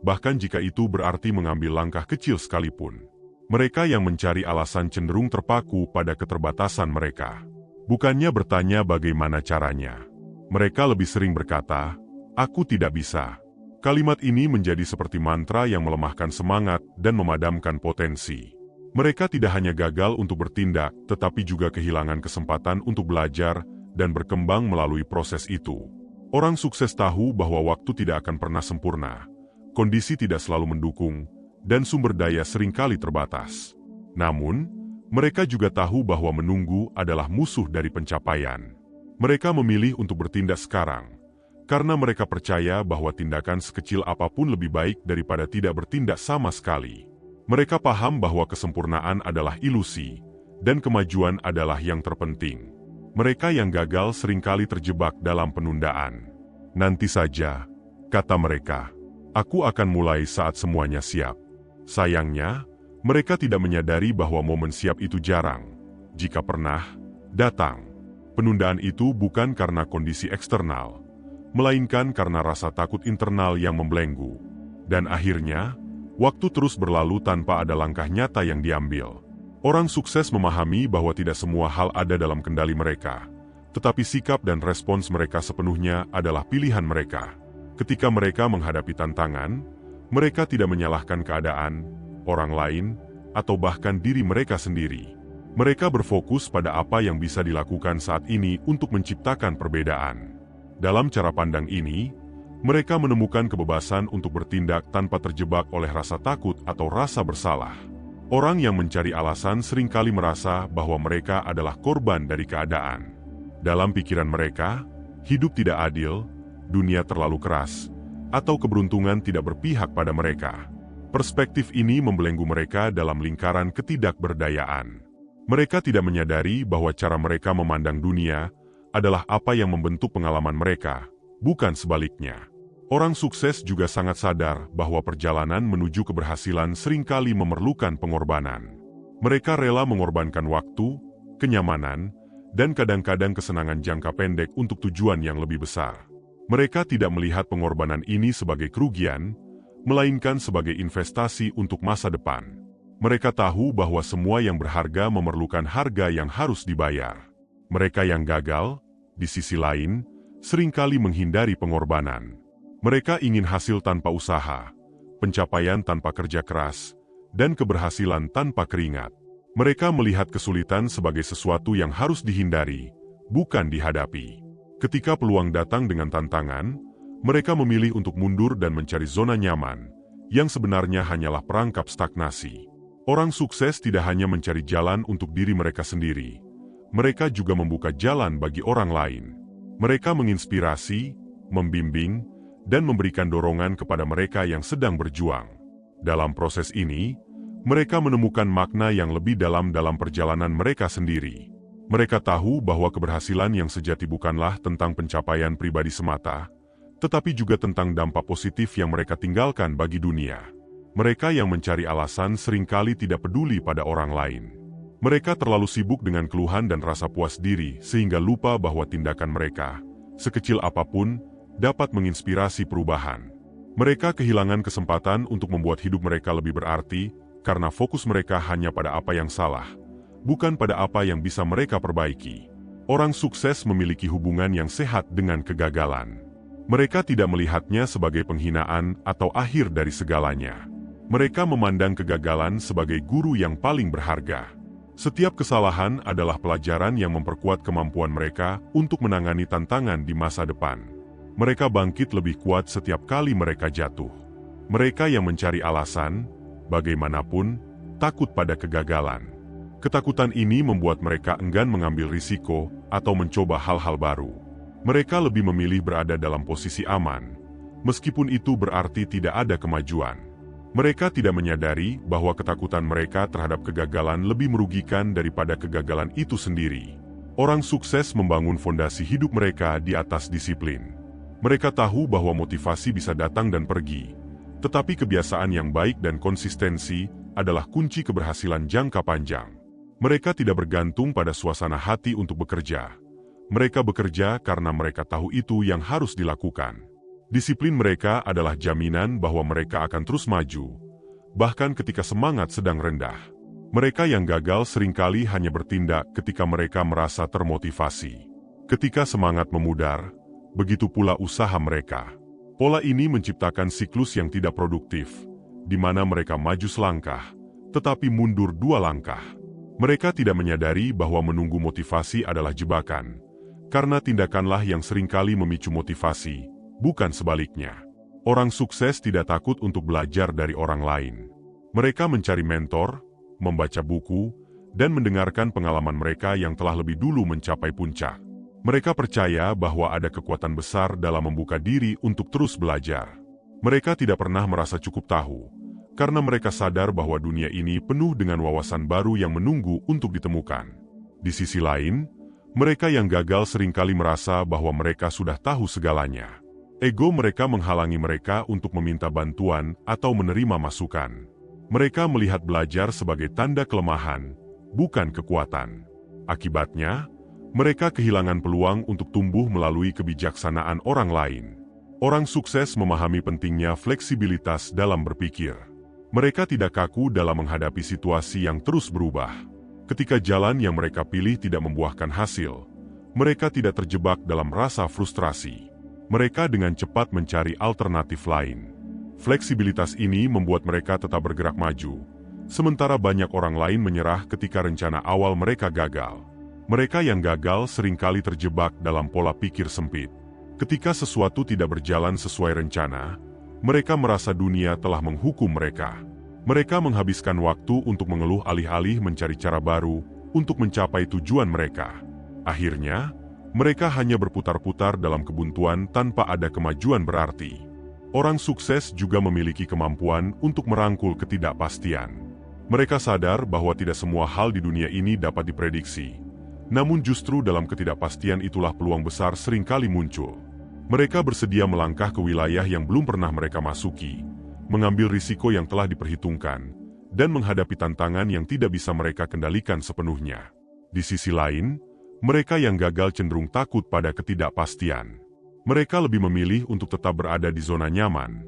bahkan jika itu berarti mengambil langkah kecil sekalipun. Mereka yang mencari alasan cenderung terpaku pada keterbatasan mereka. Bukannya bertanya bagaimana caranya. Mereka lebih sering berkata, "Aku tidak bisa." Kalimat ini menjadi seperti mantra yang melemahkan semangat dan memadamkan potensi. Mereka tidak hanya gagal untuk bertindak, tetapi juga kehilangan kesempatan untuk belajar dan berkembang melalui proses itu. Orang sukses tahu bahwa waktu tidak akan pernah sempurna, kondisi tidak selalu mendukung, dan sumber daya seringkali terbatas. Namun, mereka juga tahu bahwa menunggu adalah musuh dari pencapaian. Mereka memilih untuk bertindak sekarang, karena mereka percaya bahwa tindakan sekecil apapun lebih baik daripada tidak bertindak sama sekali. Mereka paham bahwa kesempurnaan adalah ilusi, dan kemajuan adalah yang terpenting. Mereka yang gagal seringkali terjebak dalam penundaan. "Nanti saja," kata mereka. "Aku akan mulai saat semuanya siap." Sayangnya, mereka tidak menyadari bahwa momen siap itu jarang, jika pernah, datang. Penundaan itu bukan karena kondisi eksternal, melainkan karena rasa takut internal yang membelenggu. Dan akhirnya, waktu terus berlalu tanpa ada langkah nyata yang diambil. Orang sukses memahami bahwa tidak semua hal ada dalam kendali mereka, tetapi sikap dan respons mereka sepenuhnya adalah pilihan mereka. Ketika mereka menghadapi tantangan, mereka tidak menyalahkan keadaan, orang lain, atau bahkan diri mereka sendiri. Mereka berfokus pada apa yang bisa dilakukan saat ini untuk menciptakan perbedaan. Dalam cara pandang ini, mereka menemukan kebebasan untuk bertindak tanpa terjebak oleh rasa takut atau rasa bersalah. Orang yang mencari alasan seringkali merasa bahwa mereka adalah korban dari keadaan. Dalam pikiran mereka, hidup tidak adil, dunia terlalu keras, atau keberuntungan tidak berpihak pada mereka. Perspektif ini membelenggu mereka dalam lingkaran ketidakberdayaan. Mereka tidak menyadari bahwa cara mereka memandang dunia adalah apa yang membentuk pengalaman mereka, bukan sebaliknya. Orang sukses juga sangat sadar bahwa perjalanan menuju keberhasilan seringkali memerlukan pengorbanan. Mereka rela mengorbankan waktu, kenyamanan, dan kadang-kadang kesenangan jangka pendek untuk tujuan yang lebih besar. Mereka tidak melihat pengorbanan ini sebagai kerugian, melainkan sebagai investasi untuk masa depan. Mereka tahu bahwa semua yang berharga memerlukan harga yang harus dibayar. Mereka yang gagal, di sisi lain, seringkali menghindari pengorbanan. Mereka ingin hasil tanpa usaha, pencapaian tanpa kerja keras, dan keberhasilan tanpa keringat. Mereka melihat kesulitan sebagai sesuatu yang harus dihindari, bukan dihadapi. Ketika peluang datang dengan tantangan, mereka memilih untuk mundur dan mencari zona nyaman, yang sebenarnya hanyalah perangkap stagnasi. Orang sukses tidak hanya mencari jalan untuk diri mereka sendiri, mereka juga membuka jalan bagi orang lain. Mereka menginspirasi, membimbing, dan memberikan dorongan kepada mereka yang sedang berjuang. Dalam proses ini, mereka menemukan makna yang lebih dalam perjalanan mereka sendiri. Mereka tahu bahwa keberhasilan yang sejati bukanlah tentang pencapaian pribadi semata, tetapi juga tentang dampak positif yang mereka tinggalkan bagi dunia. Mereka yang mencari alasan seringkali tidak peduli pada orang lain. Mereka terlalu sibuk dengan keluhan dan rasa puas diri sehingga lupa bahwa tindakan mereka, sekecil apapun, dapat menginspirasi perubahan. Mereka kehilangan kesempatan untuk membuat hidup mereka lebih berarti karena fokus mereka hanya pada apa yang salah, bukan pada apa yang bisa mereka perbaiki. Orang sukses memiliki hubungan yang sehat dengan kegagalan. Mereka tidak melihatnya sebagai penghinaan atau akhir dari segalanya. Mereka memandang kegagalan sebagai guru yang paling berharga. Setiap kesalahan adalah pelajaran yang memperkuat kemampuan mereka untuk menangani tantangan di masa depan. Mereka bangkit lebih kuat setiap kali mereka jatuh. Mereka yang mencari alasan, bagaimanapun, takut pada kegagalan. Ketakutan ini membuat mereka enggan mengambil risiko atau mencoba hal-hal baru. Mereka lebih memilih berada dalam posisi aman, meskipun itu berarti tidak ada kemajuan. Mereka tidak menyadari bahwa ketakutan mereka terhadap kegagalan lebih merugikan daripada kegagalan itu sendiri. Orang sukses membangun fondasi hidup mereka di atas disiplin. Mereka tahu bahwa motivasi bisa datang dan pergi, tetapi kebiasaan yang baik dan konsistensi adalah kunci keberhasilan jangka panjang. Mereka tidak bergantung pada suasana hati untuk bekerja. Mereka bekerja karena mereka tahu itu yang harus dilakukan. Disiplin mereka adalah jaminan bahwa mereka akan terus maju, bahkan ketika semangat sedang rendah. Mereka yang gagal seringkali hanya bertindak ketika mereka merasa termotivasi. Ketika semangat memudar, begitu pula usaha mereka. Pola ini menciptakan siklus yang tidak produktif, di mana mereka maju selangkah, tetapi mundur 2 langkah. Mereka tidak menyadari bahwa menunggu motivasi adalah jebakan, karena tindakanlah yang seringkali memicu motivasi, bukan sebaliknya. Orang sukses tidak takut untuk belajar dari orang lain. Mereka mencari mentor, membaca buku, dan mendengarkan pengalaman mereka yang telah lebih dulu mencapai puncak. Mereka percaya bahwa ada kekuatan besar dalam membuka diri untuk terus belajar. Mereka tidak pernah merasa cukup tahu, karena mereka sadar bahwa dunia ini penuh dengan wawasan baru yang menunggu untuk ditemukan. Di sisi lain, mereka yang gagal seringkali merasa bahwa mereka sudah tahu segalanya. Ego mereka menghalangi mereka untuk meminta bantuan atau menerima masukan. Mereka melihat belajar sebagai tanda kelemahan, bukan kekuatan. Akibatnya, mereka kehilangan peluang untuk tumbuh melalui kebijaksanaan orang lain. Orang sukses memahami pentingnya fleksibilitas dalam berpikir. Mereka tidak kaku dalam menghadapi situasi yang terus berubah. Ketika jalan yang mereka pilih tidak membuahkan hasil, mereka tidak terjebak dalam rasa frustrasi. Mereka dengan cepat mencari alternatif lain. Fleksibilitas ini membuat mereka tetap bergerak maju, sementara banyak orang lain menyerah ketika rencana awal mereka gagal. Mereka yang gagal seringkali terjebak dalam pola pikir sempit. Ketika sesuatu tidak berjalan sesuai rencana, mereka merasa dunia telah menghukum mereka. Mereka menghabiskan waktu untuk mengeluh alih-alih mencari cara baru untuk mencapai tujuan mereka. Akhirnya, mereka hanya berputar-putar dalam kebuntuan tanpa ada kemajuan berarti. Orang sukses juga memiliki kemampuan untuk merangkul ketidakpastian. Mereka sadar bahwa tidak semua hal di dunia ini dapat diprediksi. Namun justru dalam ketidakpastian itulah peluang besar seringkali muncul. Mereka bersedia melangkah ke wilayah yang belum pernah mereka masuki, mengambil risiko yang telah diperhitungkan, dan menghadapi tantangan yang tidak bisa mereka kendalikan sepenuhnya. Di sisi lain, mereka yang gagal cenderung takut pada ketidakpastian. Mereka lebih memilih untuk tetap berada di zona nyaman,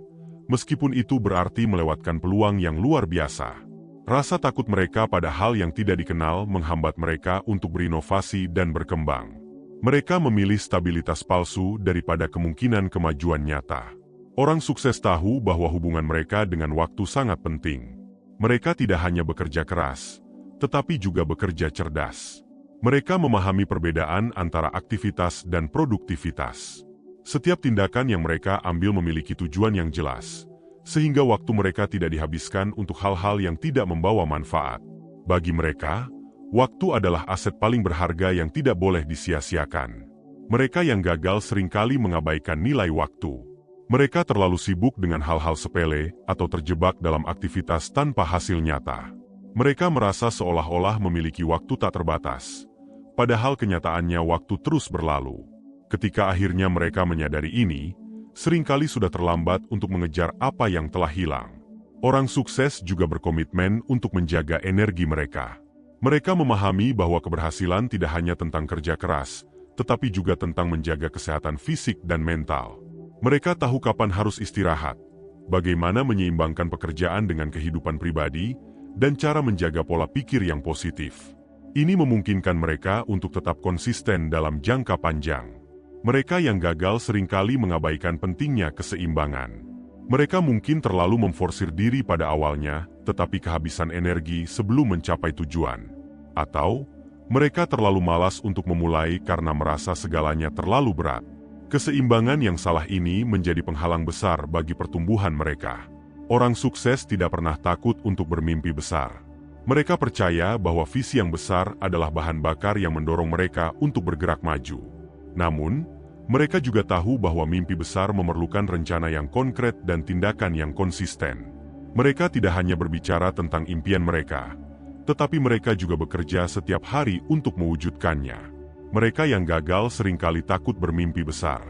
meskipun itu berarti melewatkan peluang yang luar biasa. Rasa takut mereka pada hal yang tidak dikenal menghambat mereka untuk berinovasi dan berkembang. Mereka memilih stabilitas palsu daripada kemungkinan kemajuan nyata. Orang sukses tahu bahwa hubungan mereka dengan waktu sangat penting. Mereka tidak hanya bekerja keras, tetapi juga bekerja cerdas. Mereka memahami perbedaan antara aktivitas dan produktivitas. Setiap tindakan yang mereka ambil memiliki tujuan yang jelas, sehingga waktu mereka tidak dihabiskan untuk hal-hal yang tidak membawa manfaat. Bagi mereka, waktu adalah aset paling berharga yang tidak boleh disia-siakan. Mereka yang gagal seringkali mengabaikan nilai waktu. Mereka terlalu sibuk dengan hal-hal sepele atau terjebak dalam aktivitas tanpa hasil nyata. Mereka merasa seolah-olah memiliki waktu tak terbatas, padahal kenyataannya waktu terus berlalu. Ketika akhirnya mereka menyadari ini, seringkali sudah terlambat untuk mengejar apa yang telah hilang. Orang sukses juga berkomitmen untuk menjaga energi mereka. Mereka memahami bahwa keberhasilan tidak hanya tentang kerja keras, tetapi juga tentang menjaga kesehatan fisik dan mental. Mereka tahu kapan harus istirahat, bagaimana menyeimbangkan pekerjaan dengan kehidupan pribadi, dan cara menjaga pola pikir yang positif. Ini memungkinkan mereka untuk tetap konsisten dalam jangka panjang. Mereka yang gagal seringkali mengabaikan pentingnya keseimbangan. Mereka mungkin terlalu memforsir diri pada awalnya, tetapi kehabisan energi sebelum mencapai tujuan. Atau, mereka terlalu malas untuk memulai karena merasa segalanya terlalu berat. Keseimbangan yang salah ini menjadi penghalang besar bagi pertumbuhan mereka. Orang sukses tidak pernah takut untuk bermimpi besar. Mereka percaya bahwa visi yang besar adalah bahan bakar yang mendorong mereka untuk bergerak maju. Namun, mereka juga tahu bahwa mimpi besar memerlukan rencana yang konkret dan tindakan yang konsisten. Mereka tidak hanya berbicara tentang impian mereka, tetapi mereka juga bekerja setiap hari untuk mewujudkannya. Mereka yang gagal seringkali takut bermimpi besar.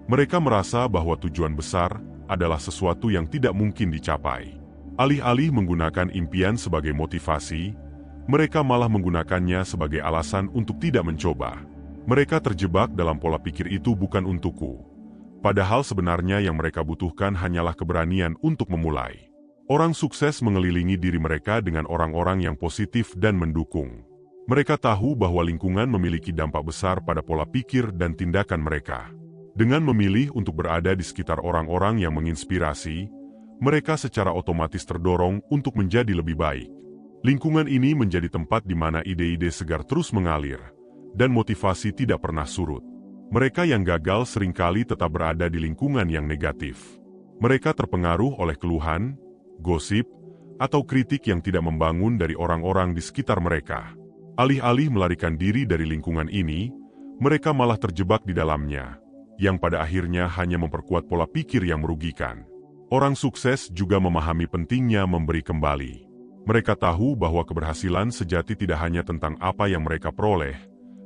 Mereka merasa bahwa tujuan besar adalah sesuatu yang tidak mungkin dicapai. Alih-alih menggunakan impian sebagai motivasi, mereka malah menggunakannya sebagai alasan untuk tidak mencoba. Mereka terjebak dalam pola pikir itu bukan untukku. Padahal sebenarnya yang mereka butuhkan hanyalah keberanian untuk memulai. Orang sukses mengelilingi diri mereka dengan orang-orang yang positif dan mendukung. Mereka tahu bahwa lingkungan memiliki dampak besar pada pola pikir dan tindakan mereka. Dengan memilih untuk berada di sekitar orang-orang yang menginspirasi, mereka secara otomatis terdorong untuk menjadi lebih baik. Lingkungan ini menjadi tempat di mana ide-ide segar terus mengalir, dan motivasi tidak pernah surut. Mereka yang gagal seringkali tetap berada di lingkungan yang negatif. Mereka terpengaruh oleh keluhan, gosip, atau kritik yang tidak membangun dari orang-orang di sekitar mereka. Alih-alih melarikan diri dari lingkungan ini, mereka malah terjebak di dalamnya, yang pada akhirnya hanya memperkuat pola pikir yang merugikan. Orang sukses juga memahami pentingnya memberi kembali. Mereka tahu bahwa keberhasilan sejati tidak hanya tentang apa yang mereka peroleh,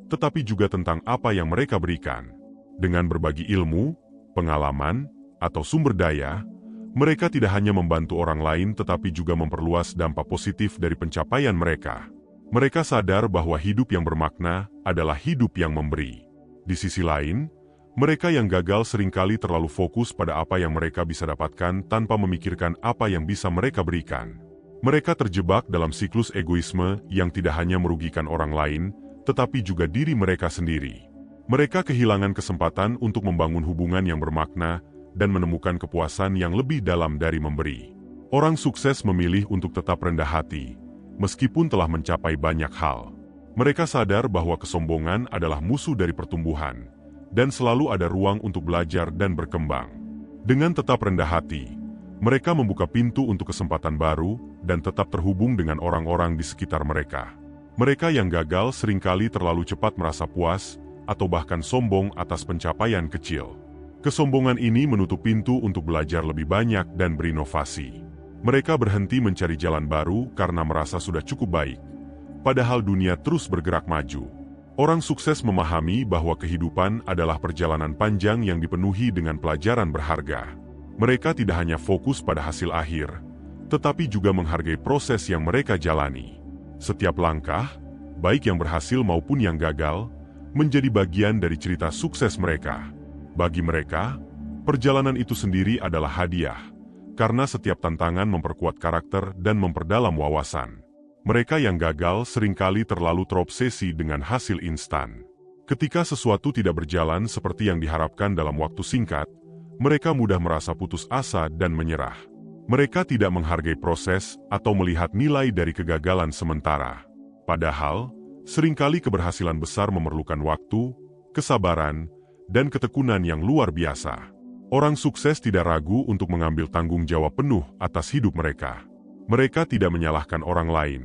tetapi juga tentang apa yang mereka berikan. Dengan berbagi ilmu, pengalaman, atau sumber daya, mereka tidak hanya membantu orang lain tetapi juga memperluas dampak positif dari pencapaian mereka. Mereka sadar bahwa hidup yang bermakna adalah hidup yang memberi. Di sisi lain, mereka yang gagal seringkali terlalu fokus pada apa yang mereka bisa dapatkan tanpa memikirkan apa yang bisa mereka berikan. Mereka terjebak dalam siklus egoisme yang tidak hanya merugikan orang lain, tetapi juga diri mereka sendiri. Mereka kehilangan kesempatan untuk membangun hubungan yang bermakna dan menemukan kepuasan yang lebih dalam dari memberi. Orang sukses memilih untuk tetap rendah hati, meskipun telah mencapai banyak hal. Mereka sadar bahwa kesombongan adalah musuh dari pertumbuhan, dan selalu ada ruang untuk belajar dan berkembang. Dengan tetap rendah hati, mereka membuka pintu untuk kesempatan baru dan tetap terhubung dengan orang-orang di sekitar mereka. Mereka yang gagal seringkali terlalu cepat merasa puas atau bahkan sombong atas pencapaian kecil. Kesombongan ini menutup pintu untuk belajar lebih banyak dan berinovasi. Mereka berhenti mencari jalan baru karena merasa sudah cukup baik, padahal dunia terus bergerak maju. Orang sukses memahami bahwa kehidupan adalah perjalanan panjang yang dipenuhi dengan pelajaran berharga. Mereka tidak hanya fokus pada hasil akhir, tetapi juga menghargai proses yang mereka jalani. Setiap langkah, baik yang berhasil maupun yang gagal, menjadi bagian dari cerita sukses mereka. Bagi mereka, perjalanan itu sendiri adalah hadiah, karena setiap tantangan memperkuat karakter dan memperdalam wawasan. Mereka yang gagal seringkali terlalu terobsesi dengan hasil instan. Ketika sesuatu tidak berjalan seperti yang diharapkan dalam waktu singkat, mereka mudah merasa putus asa dan menyerah. Mereka tidak menghargai proses atau melihat nilai dari kegagalan sementara. Padahal, seringkali keberhasilan besar memerlukan waktu, kesabaran, dan ketekunan yang luar biasa. Orang sukses tidak ragu untuk mengambil tanggung jawab penuh atas hidup mereka. Mereka tidak menyalahkan orang lain,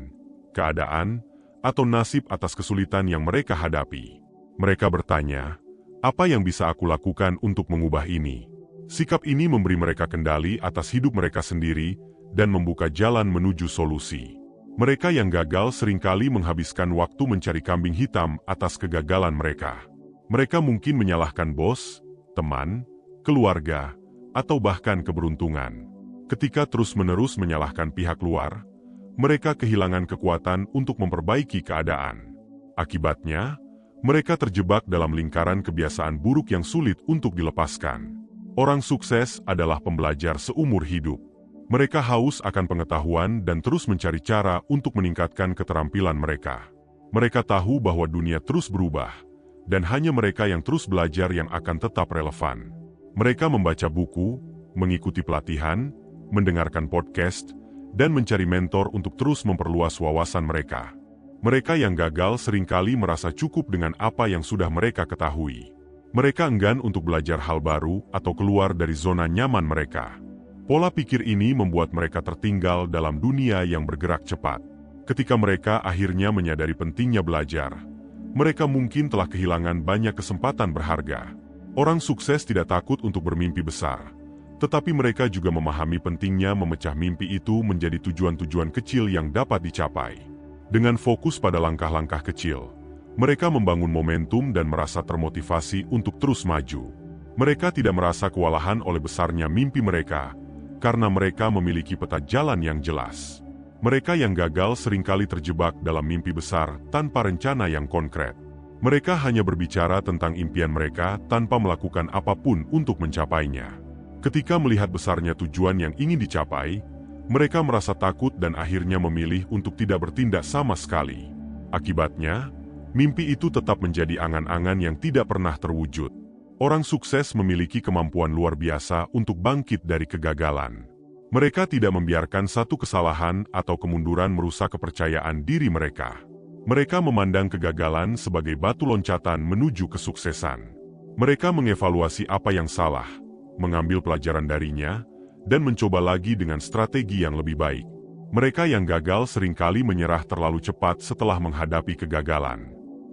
keadaan, atau nasib atas kesulitan yang mereka hadapi. Mereka bertanya, apa yang bisa aku lakukan untuk mengubah ini? Sikap ini memberi mereka kendali atas hidup mereka sendiri dan membuka jalan menuju solusi. Mereka yang gagal seringkali menghabiskan waktu mencari kambing hitam atas kegagalan mereka. Mereka mungkin menyalahkan bos, teman, keluarga, atau bahkan keberuntungan. Ketika terus-menerus menyalahkan pihak luar, mereka kehilangan kekuatan untuk memperbaiki keadaan. Akibatnya, mereka terjebak dalam lingkaran kebiasaan buruk yang sulit untuk dilepaskan. Orang sukses adalah pembelajar seumur hidup. Mereka haus akan pengetahuan dan terus mencari cara untuk meningkatkan keterampilan mereka. Mereka tahu bahwa dunia terus berubah, dan hanya mereka yang terus belajar yang akan tetap relevan. Mereka membaca buku, mengikuti pelatihan, mendengarkan podcast, dan mencari mentor untuk terus memperluas wawasan mereka. Mereka yang gagal seringkali merasa cukup dengan apa yang sudah mereka ketahui. Mereka enggan untuk belajar hal baru atau keluar dari zona nyaman mereka. Pola pikir ini membuat mereka tertinggal dalam dunia yang bergerak cepat. Ketika mereka akhirnya menyadari pentingnya belajar, mereka mungkin telah kehilangan banyak kesempatan berharga. Orang sukses tidak takut untuk bermimpi besar, tetapi mereka juga memahami pentingnya memecah mimpi itu menjadi tujuan-tujuan kecil yang dapat dicapai. Dengan fokus pada langkah-langkah kecil, mereka membangun momentum dan merasa termotivasi untuk terus maju. Mereka tidak merasa kewalahan oleh besarnya mimpi mereka, karena mereka memiliki peta jalan yang jelas. Mereka yang gagal seringkali terjebak dalam mimpi besar tanpa rencana yang konkret. Mereka hanya berbicara tentang impian mereka tanpa melakukan apapun untuk mencapainya. Ketika melihat besarnya tujuan yang ingin dicapai, Mereka merasa takut dan akhirnya memilih untuk tidak bertindak sama sekali. Akibatnya, mimpi itu tetap menjadi angan-angan yang tidak pernah terwujud. Orang sukses memiliki kemampuan luar biasa untuk bangkit dari kegagalan. Mereka tidak membiarkan satu kesalahan atau kemunduran merusak kepercayaan diri mereka. Mereka memandang kegagalan sebagai batu loncatan menuju kesuksesan. Mereka mengevaluasi apa yang salah, mengambil pelajaran darinya, dan mencoba lagi dengan strategi yang lebih baik. Mereka yang gagal seringkali menyerah terlalu cepat setelah menghadapi kegagalan.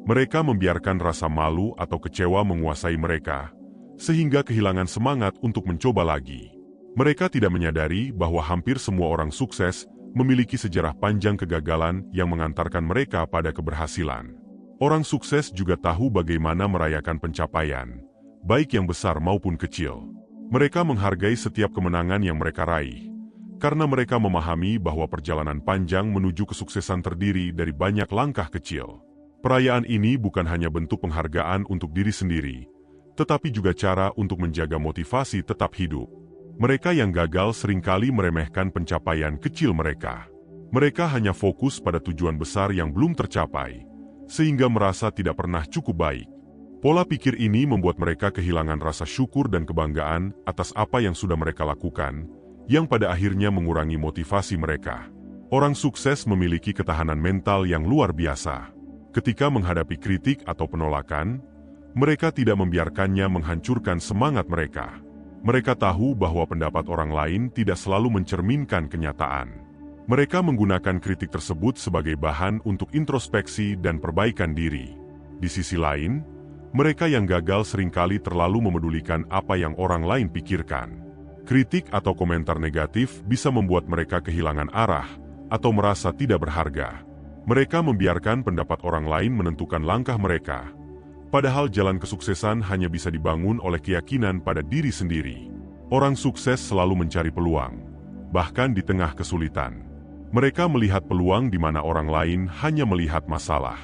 Mereka membiarkan rasa malu atau kecewa menguasai mereka, sehingga kehilangan semangat untuk mencoba lagi. Mereka tidak menyadari bahwa hampir semua orang sukses memiliki sejarah panjang kegagalan yang mengantarkan mereka pada keberhasilan. Orang sukses juga tahu bagaimana merayakan pencapaian, baik yang besar maupun kecil. Mereka menghargai setiap kemenangan yang mereka raih, karena mereka memahami bahwa perjalanan panjang menuju kesuksesan terdiri dari banyak langkah kecil. Perayaan ini bukan hanya bentuk penghargaan untuk diri sendiri, tetapi juga cara untuk menjaga motivasi tetap hidup. Mereka yang gagal seringkali meremehkan pencapaian kecil mereka. Mereka hanya fokus pada tujuan besar yang belum tercapai, sehingga merasa tidak pernah cukup baik. Pola pikir ini membuat mereka kehilangan rasa syukur dan kebanggaan atas apa yang sudah mereka lakukan, yang pada akhirnya mengurangi motivasi mereka. Orang sukses memiliki ketahanan mental yang luar biasa. Ketika menghadapi kritik atau penolakan, mereka tidak membiarkannya menghancurkan semangat mereka. Mereka tahu bahwa pendapat orang lain tidak selalu mencerminkan kenyataan. Mereka menggunakan kritik tersebut sebagai bahan untuk introspeksi dan perbaikan diri. Di sisi lain, mereka yang gagal seringkali terlalu memedulikan apa yang orang lain pikirkan. Kritik atau komentar negatif bisa membuat mereka kehilangan arah atau merasa tidak berharga. Mereka membiarkan pendapat orang lain menentukan langkah mereka, padahal jalan kesuksesan hanya bisa dibangun oleh keyakinan pada diri sendiri. Orang sukses selalu mencari peluang, bahkan di tengah kesulitan. Mereka melihat peluang di mana orang lain hanya melihat masalah.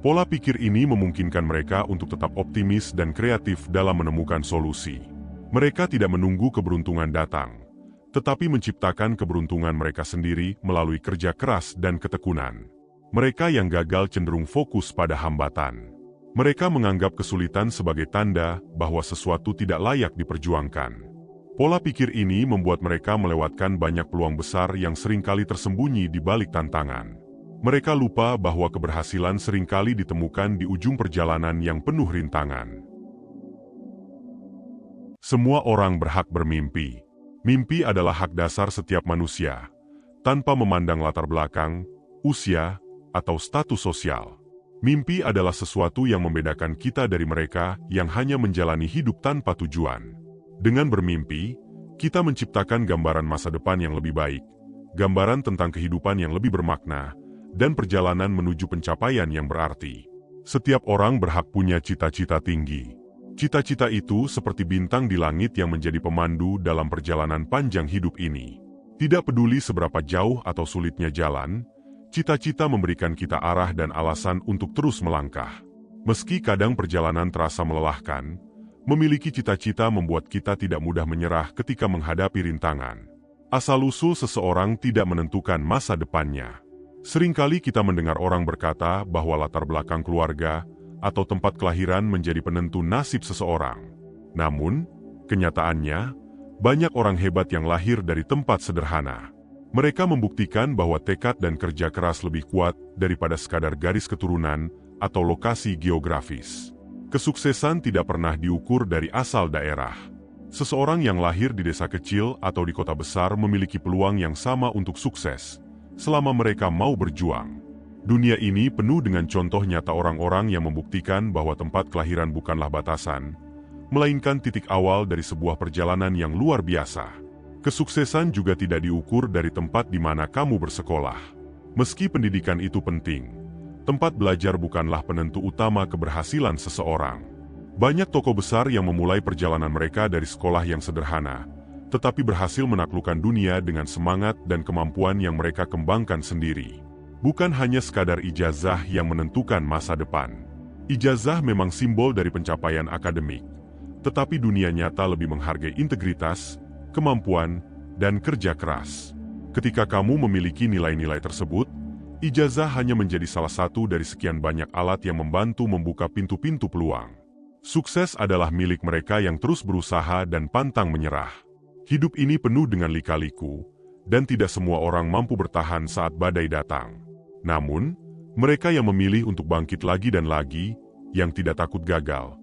Pola pikir ini memungkinkan mereka untuk tetap optimis dan kreatif dalam menemukan solusi. Mereka tidak menunggu keberuntungan datang, tetapi menciptakan keberuntungan mereka sendiri melalui kerja keras dan ketekunan. Mereka yang gagal cenderung fokus pada hambatan. Mereka menganggap kesulitan sebagai tanda bahwa sesuatu tidak layak diperjuangkan. Pola pikir ini membuat mereka melewatkan banyak peluang besar yang seringkali tersembunyi di balik tantangan. Mereka lupa bahwa keberhasilan seringkali ditemukan di ujung perjalanan yang penuh rintangan. Semua orang berhak bermimpi. Mimpi adalah hak dasar setiap manusia, tanpa memandang latar belakang, usia, atau status sosial. Mimpi adalah sesuatu yang membedakan kita dari mereka yang hanya menjalani hidup tanpa tujuan. Dengan bermimpi, kita menciptakan gambaran masa depan yang lebih baik, gambaran tentang kehidupan yang lebih bermakna, dan perjalanan menuju pencapaian yang berarti. Setiap orang berhak punya cita-cita tinggi. Cita-cita itu seperti bintang di langit yang menjadi pemandu dalam perjalanan panjang hidup ini. Tidak peduli seberapa jauh atau sulitnya jalan, cita-cita memberikan kita arah dan alasan untuk terus melangkah. Meski kadang perjalanan terasa melelahkan, memiliki cita-cita membuat kita tidak mudah menyerah ketika menghadapi rintangan. Asal-usul seseorang tidak menentukan masa depannya. Seringkali kita mendengar orang berkata bahwa latar belakang keluarga atau tempat kelahiran menjadi penentu nasib seseorang. Namun, kenyataannya, banyak orang hebat yang lahir dari tempat sederhana. Mereka membuktikan bahwa tekad dan kerja keras lebih kuat daripada sekadar garis keturunan atau lokasi geografis. Kesuksesan tidak pernah diukur dari asal daerah. Seseorang yang lahir di desa kecil atau di kota besar memiliki peluang yang sama untuk sukses, selama mereka mau berjuang. Dunia ini penuh dengan contoh nyata orang-orang yang membuktikan bahwa tempat kelahiran bukanlah batasan, melainkan titik awal dari sebuah perjalanan yang luar biasa. Kesuksesan juga tidak diukur dari tempat di mana kamu bersekolah. Meski pendidikan itu penting, tempat belajar bukanlah penentu utama keberhasilan seseorang. Banyak tokoh besar yang memulai perjalanan mereka dari sekolah yang sederhana, tetapi berhasil menaklukkan dunia dengan semangat dan kemampuan yang mereka kembangkan sendiri. Bukan hanya sekadar ijazah yang menentukan masa depan. Ijazah memang simbol dari pencapaian akademik, tetapi dunia nyata lebih menghargai integritas, kemampuan, dan kerja keras. Ketika kamu memiliki nilai-nilai tersebut, ijazah hanya menjadi salah satu dari sekian banyak alat yang membantu membuka pintu-pintu peluang. Sukses adalah milik mereka yang terus berusaha dan pantang menyerah. Hidup ini penuh dengan lika-liku, dan tidak semua orang mampu bertahan saat badai datang. Namun, mereka yang memilih untuk bangkit lagi dan lagi, yang tidak takut gagal,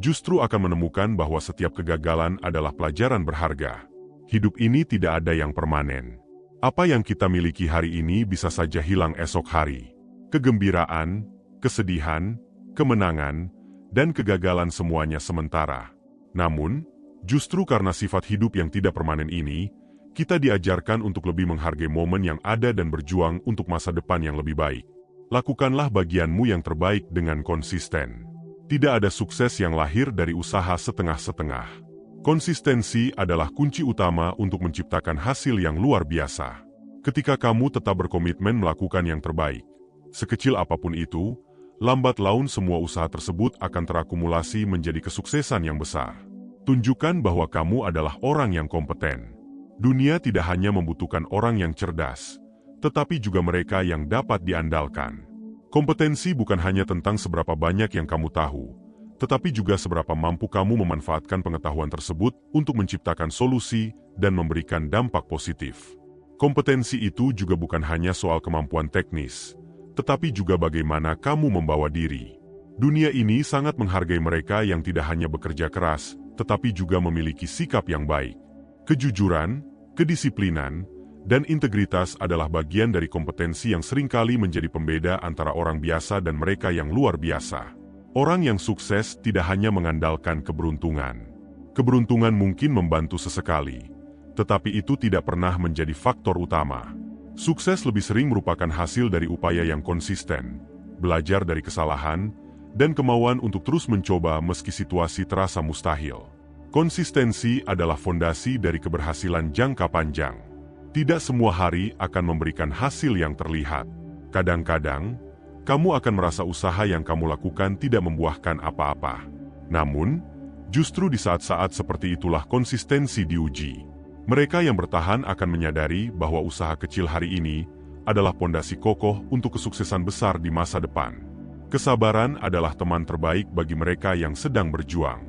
justru akan menemukan bahwa setiap kegagalan adalah pelajaran berharga. Hidup ini tidak ada yang permanen. Apa yang kita miliki hari ini bisa saja hilang esok hari. Kegembiraan, kesedihan, kemenangan, dan kegagalan semuanya sementara. Namun, justru karena sifat hidup yang tidak permanen ini, kita diajarkan untuk lebih menghargai momen yang ada dan berjuang untuk masa depan yang lebih baik. Lakukanlah bagianmu yang terbaik dengan konsisten. Tidak ada sukses yang lahir dari usaha setengah-setengah. Konsistensi adalah kunci utama untuk menciptakan hasil yang luar biasa. Ketika kamu tetap berkomitmen melakukan yang terbaik, sekecil apapun itu, lambat laun semua usaha tersebut akan terakumulasi menjadi kesuksesan yang besar. Tunjukkan bahwa kamu adalah orang yang kompeten. Dunia tidak hanya membutuhkan orang yang cerdas, tetapi juga mereka yang dapat diandalkan. Kompetensi bukan hanya tentang seberapa banyak yang kamu tahu, tetapi juga seberapa mampu kamu memanfaatkan pengetahuan tersebut untuk menciptakan solusi dan memberikan dampak positif. Kompetensi itu juga bukan hanya soal kemampuan teknis, tetapi juga bagaimana kamu membawa diri. Dunia ini sangat menghargai mereka yang tidak hanya bekerja keras, tetapi juga memiliki sikap yang baik. Kejujuran, kedisiplinan, dan integritas adalah bagian dari kompetensi yang seringkali menjadi pembeda antara orang biasa dan mereka yang luar biasa. Orang yang sukses tidak hanya mengandalkan keberuntungan. Keberuntungan mungkin membantu sesekali, tetapi itu tidak pernah menjadi faktor utama. Sukses lebih sering merupakan hasil dari upaya yang konsisten, belajar dari kesalahan, dan kemauan untuk terus mencoba meski situasi terasa mustahil. Konsistensi adalah fondasi dari keberhasilan jangka panjang. Tidak semua hari akan memberikan hasil yang terlihat. Kadang-kadang, kamu akan merasa usaha yang kamu lakukan tidak membuahkan apa-apa. Namun, justru di saat-saat seperti itulah konsistensi diuji. Mereka yang bertahan akan menyadari bahwa usaha kecil hari ini adalah pondasi kokoh untuk kesuksesan besar di masa depan. Kesabaran adalah teman terbaik bagi mereka yang sedang berjuang.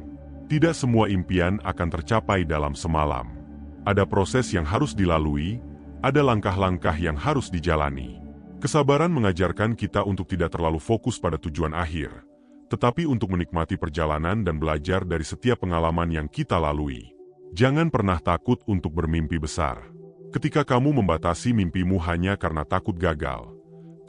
Tidak semua impian akan tercapai dalam semalam. Ada proses yang harus dilalui, ada langkah-langkah yang harus dijalani. Kesabaran mengajarkan kita untuk tidak terlalu fokus pada tujuan akhir, tetapi untuk menikmati perjalanan dan belajar dari setiap pengalaman yang kita lalui. Jangan pernah takut untuk bermimpi besar. Ketika kamu membatasi mimpimu hanya karena takut gagal,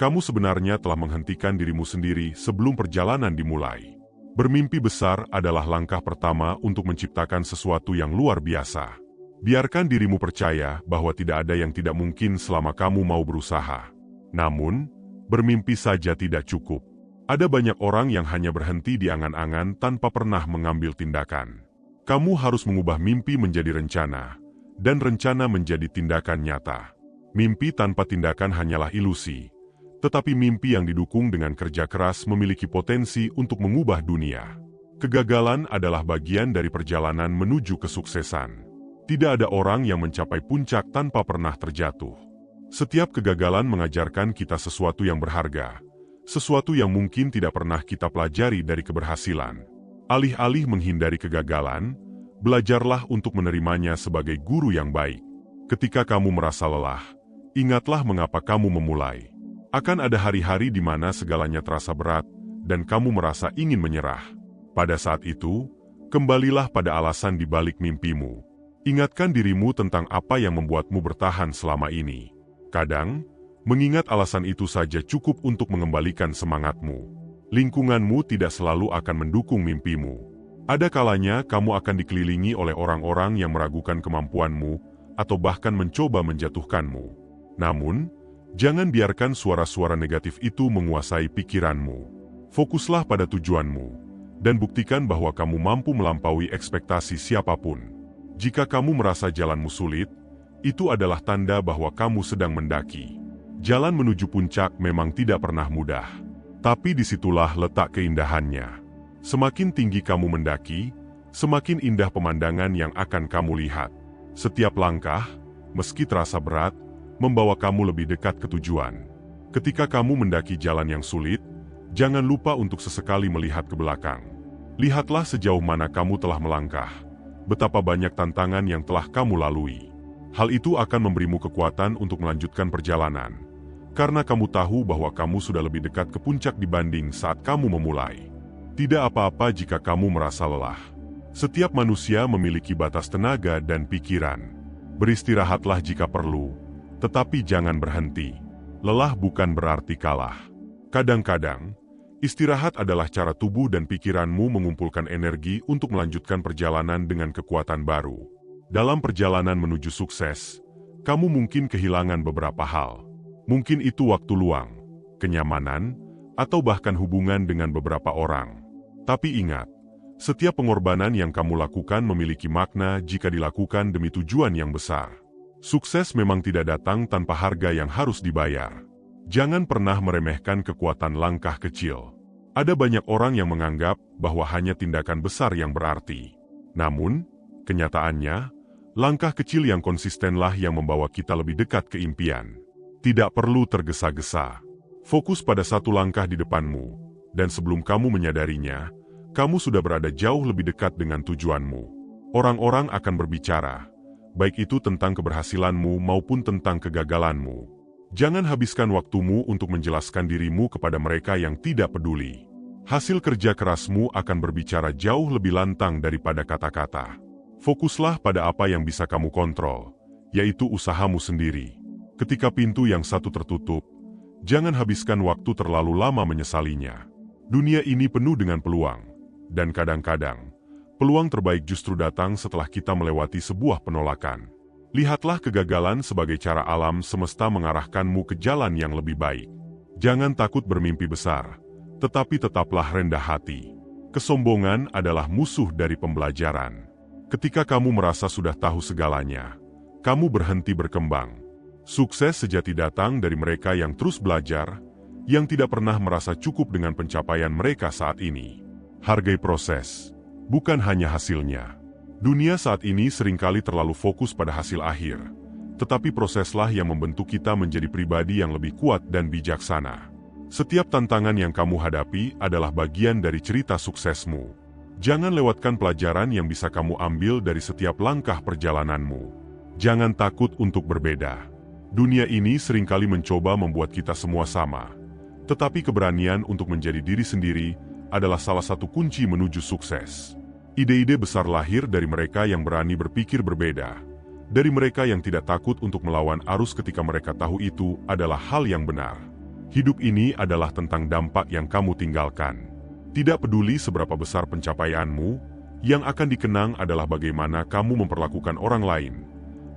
kamu sebenarnya telah menghentikan dirimu sendiri sebelum perjalanan dimulai. Bermimpi besar adalah langkah pertama untuk menciptakan sesuatu yang luar biasa. Biarkan dirimu percaya bahwa tidak ada yang tidak mungkin selama kamu mau berusaha. Namun, bermimpi saja tidak cukup. Ada banyak orang yang hanya berhenti di angan-angan tanpa pernah mengambil tindakan. Kamu harus mengubah mimpi menjadi rencana, dan rencana menjadi tindakan nyata. Mimpi tanpa tindakan hanyalah ilusi, tetapi mimpi yang didukung dengan kerja keras memiliki potensi untuk mengubah dunia. Kegagalan adalah bagian dari perjalanan menuju kesuksesan. Tidak ada orang yang mencapai puncak tanpa pernah terjatuh. Setiap kegagalan mengajarkan kita sesuatu yang berharga, sesuatu yang mungkin tidak pernah kita pelajari dari keberhasilan. Alih-alih menghindari kegagalan, belajarlah untuk menerimanya sebagai guru yang baik. Ketika kamu merasa lelah, ingatlah mengapa kamu memulai. Akan ada hari-hari di mana segalanya terasa berat, dan kamu merasa ingin menyerah. Pada saat itu, kembalilah pada alasan di balik mimpimu. Ingatkan dirimu tentang apa yang membuatmu bertahan selama ini. Kadang, mengingat alasan itu saja cukup untuk mengembalikan semangatmu. Lingkunganmu tidak selalu akan mendukung mimpimu. Ada kalanya kamu akan dikelilingi oleh orang-orang yang meragukan kemampuanmu atau bahkan mencoba menjatuhkanmu. Namun, jangan biarkan suara-suara negatif itu menguasai pikiranmu. Fokuslah pada tujuanmu, dan buktikan bahwa kamu mampu melampaui ekspektasi siapapun. Jika kamu merasa jalanmu sulit, itu adalah tanda bahwa kamu sedang mendaki. Jalan menuju puncak memang tidak pernah mudah, tapi disitulah letak keindahannya. Semakin tinggi kamu mendaki, semakin indah pemandangan yang akan kamu lihat. Setiap langkah, meski terasa berat, membawa kamu lebih dekat ke tujuan. Ketika kamu mendaki jalan yang sulit, jangan lupa untuk sesekali melihat ke belakang. Lihatlah sejauh mana kamu telah melangkah, betapa banyak tantangan yang telah kamu lalui. Hal itu akan memberimu kekuatan untuk melanjutkan perjalanan, karena kamu tahu bahwa kamu sudah lebih dekat ke puncak dibanding saat kamu memulai. Tidak apa-apa jika kamu merasa lelah. Setiap manusia memiliki batas tenaga dan pikiran. Beristirahatlah jika perlu, tetapi jangan berhenti. Lelah bukan berarti kalah. Kadang-kadang, istirahat adalah cara tubuh dan pikiranmu mengumpulkan energi untuk melanjutkan perjalanan dengan kekuatan baru. Dalam perjalanan menuju sukses, kamu mungkin kehilangan beberapa hal. Mungkin itu waktu luang, kenyamanan, atau bahkan hubungan dengan beberapa orang. Tapi ingat, setiap pengorbanan yang kamu lakukan memiliki makna jika dilakukan demi tujuan yang besar. Sukses memang tidak datang tanpa harga yang harus dibayar. Jangan pernah meremehkan kekuatan langkah kecil. Ada banyak orang yang menganggap bahwa hanya tindakan besar yang berarti. Namun, kenyataannya, langkah kecil yang konsistenlah yang membawa kita lebih dekat ke impian. Tidak perlu tergesa-gesa. Fokus pada satu langkah di depanmu, dan sebelum kamu menyadarinya, kamu sudah berada jauh lebih dekat dengan tujuanmu. Orang-orang akan berbicara, baik itu tentang keberhasilanmu maupun tentang kegagalanmu. Jangan habiskan waktumu untuk menjelaskan dirimu kepada mereka yang tidak peduli. Hasil kerja kerasmu akan berbicara jauh lebih lantang daripada kata-kata. Fokuslah pada apa yang bisa kamu kontrol, yaitu usahamu sendiri. Ketika pintu yang satu tertutup, jangan habiskan waktu terlalu lama menyesalinya. Dunia ini penuh dengan peluang. Dan kadang-kadang, peluang terbaik justru datang setelah kita melewati sebuah penolakan. Lihatlah kegagalan sebagai cara alam semesta mengarahkanmu ke jalan yang lebih baik. Jangan takut bermimpi besar, tetapi tetaplah rendah hati. Kesombongan adalah musuh dari pembelajaran. Ketika kamu merasa sudah tahu segalanya, kamu berhenti berkembang. Sukses sejati datang dari mereka yang terus belajar, yang tidak pernah merasa cukup dengan pencapaian mereka saat ini. Hargai proses, bukan hanya hasilnya. Dunia saat ini seringkali terlalu fokus pada hasil akhir, tetapi proseslah yang membentuk kita menjadi pribadi yang lebih kuat dan bijaksana. Setiap tantangan yang kamu hadapi adalah bagian dari cerita suksesmu. Jangan lewatkan pelajaran yang bisa kamu ambil dari setiap langkah perjalananmu. Jangan takut untuk berbeda. Dunia ini seringkali mencoba membuat kita semua sama, tetapi keberanian untuk menjadi diri sendiri adalah salah satu kunci menuju sukses. Ide-ide besar lahir dari mereka yang berani berpikir berbeda, dari mereka yang tidak takut untuk melawan arus ketika mereka tahu itu adalah hal yang benar. Hidup ini adalah tentang dampak yang kamu tinggalkan. Tidak peduli seberapa besar pencapaianmu, yang akan dikenang adalah bagaimana kamu memperlakukan orang lain,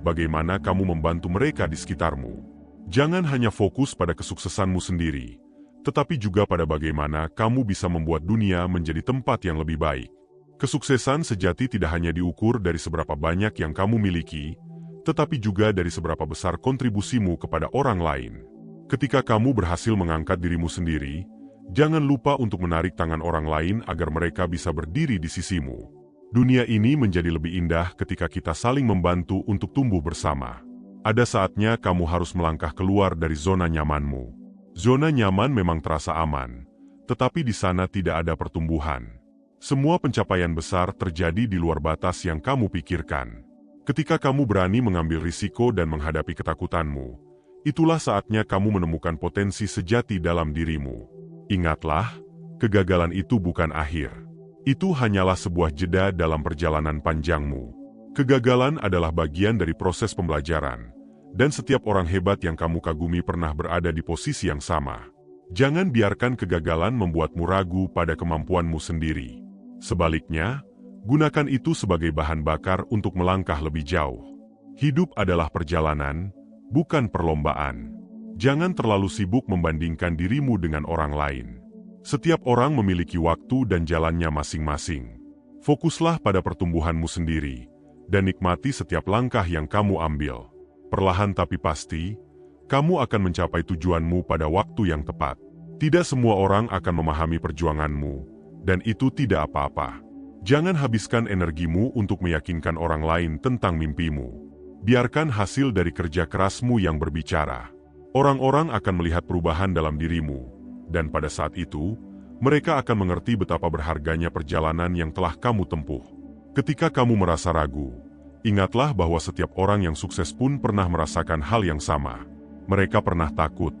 bagaimana kamu membantu mereka di sekitarmu. Jangan hanya fokus pada kesuksesanmu sendiri, tetapi juga pada bagaimana kamu bisa membuat dunia menjadi tempat yang lebih baik. Kesuksesan sejati tidak hanya diukur dari seberapa banyak yang kamu miliki, tetapi juga dari seberapa besar kontribusimu kepada orang lain. Ketika kamu berhasil mengangkat dirimu sendiri, jangan lupa untuk menarik tangan orang lain agar mereka bisa berdiri di sisimu. Dunia ini menjadi lebih indah ketika kita saling membantu untuk tumbuh bersama. Ada saatnya kamu harus melangkah keluar dari zona nyamanmu. Zona nyaman memang terasa aman, tetapi di sana tidak ada pertumbuhan. Semua pencapaian besar terjadi di luar batas yang kamu pikirkan. Ketika kamu berani mengambil risiko dan menghadapi ketakutanmu, itulah saatnya kamu menemukan potensi sejati dalam dirimu. Ingatlah, kegagalan itu bukan akhir. Itu hanyalah sebuah jeda dalam perjalanan panjangmu. Kegagalan adalah bagian dari proses pembelajaran. Dan setiap orang hebat yang kamu kagumi pernah berada di posisi yang sama. Jangan biarkan kegagalan membuatmu ragu pada kemampuanmu sendiri. Sebaliknya, gunakan itu sebagai bahan bakar untuk melangkah lebih jauh. Hidup adalah perjalanan, bukan perlombaan. Jangan terlalu sibuk membandingkan dirimu dengan orang lain. Setiap orang memiliki waktu dan jalannya masing-masing. Fokuslah pada pertumbuhanmu sendiri, dan nikmati setiap langkah yang kamu ambil. Perlahan tapi pasti, kamu akan mencapai tujuanmu pada waktu yang tepat. Tidak semua orang akan memahami perjuanganmu, dan itu tidak apa-apa. Jangan habiskan energimu untuk meyakinkan orang lain tentang mimpimu. Biarkan hasil dari kerja kerasmu yang berbicara. Orang-orang akan melihat perubahan dalam dirimu, dan pada saat itu, mereka akan mengerti betapa berharganya perjalanan yang telah kamu tempuh. Ketika kamu merasa ragu, ingatlah bahwa setiap orang yang sukses pun pernah merasakan hal yang sama. Mereka pernah takut,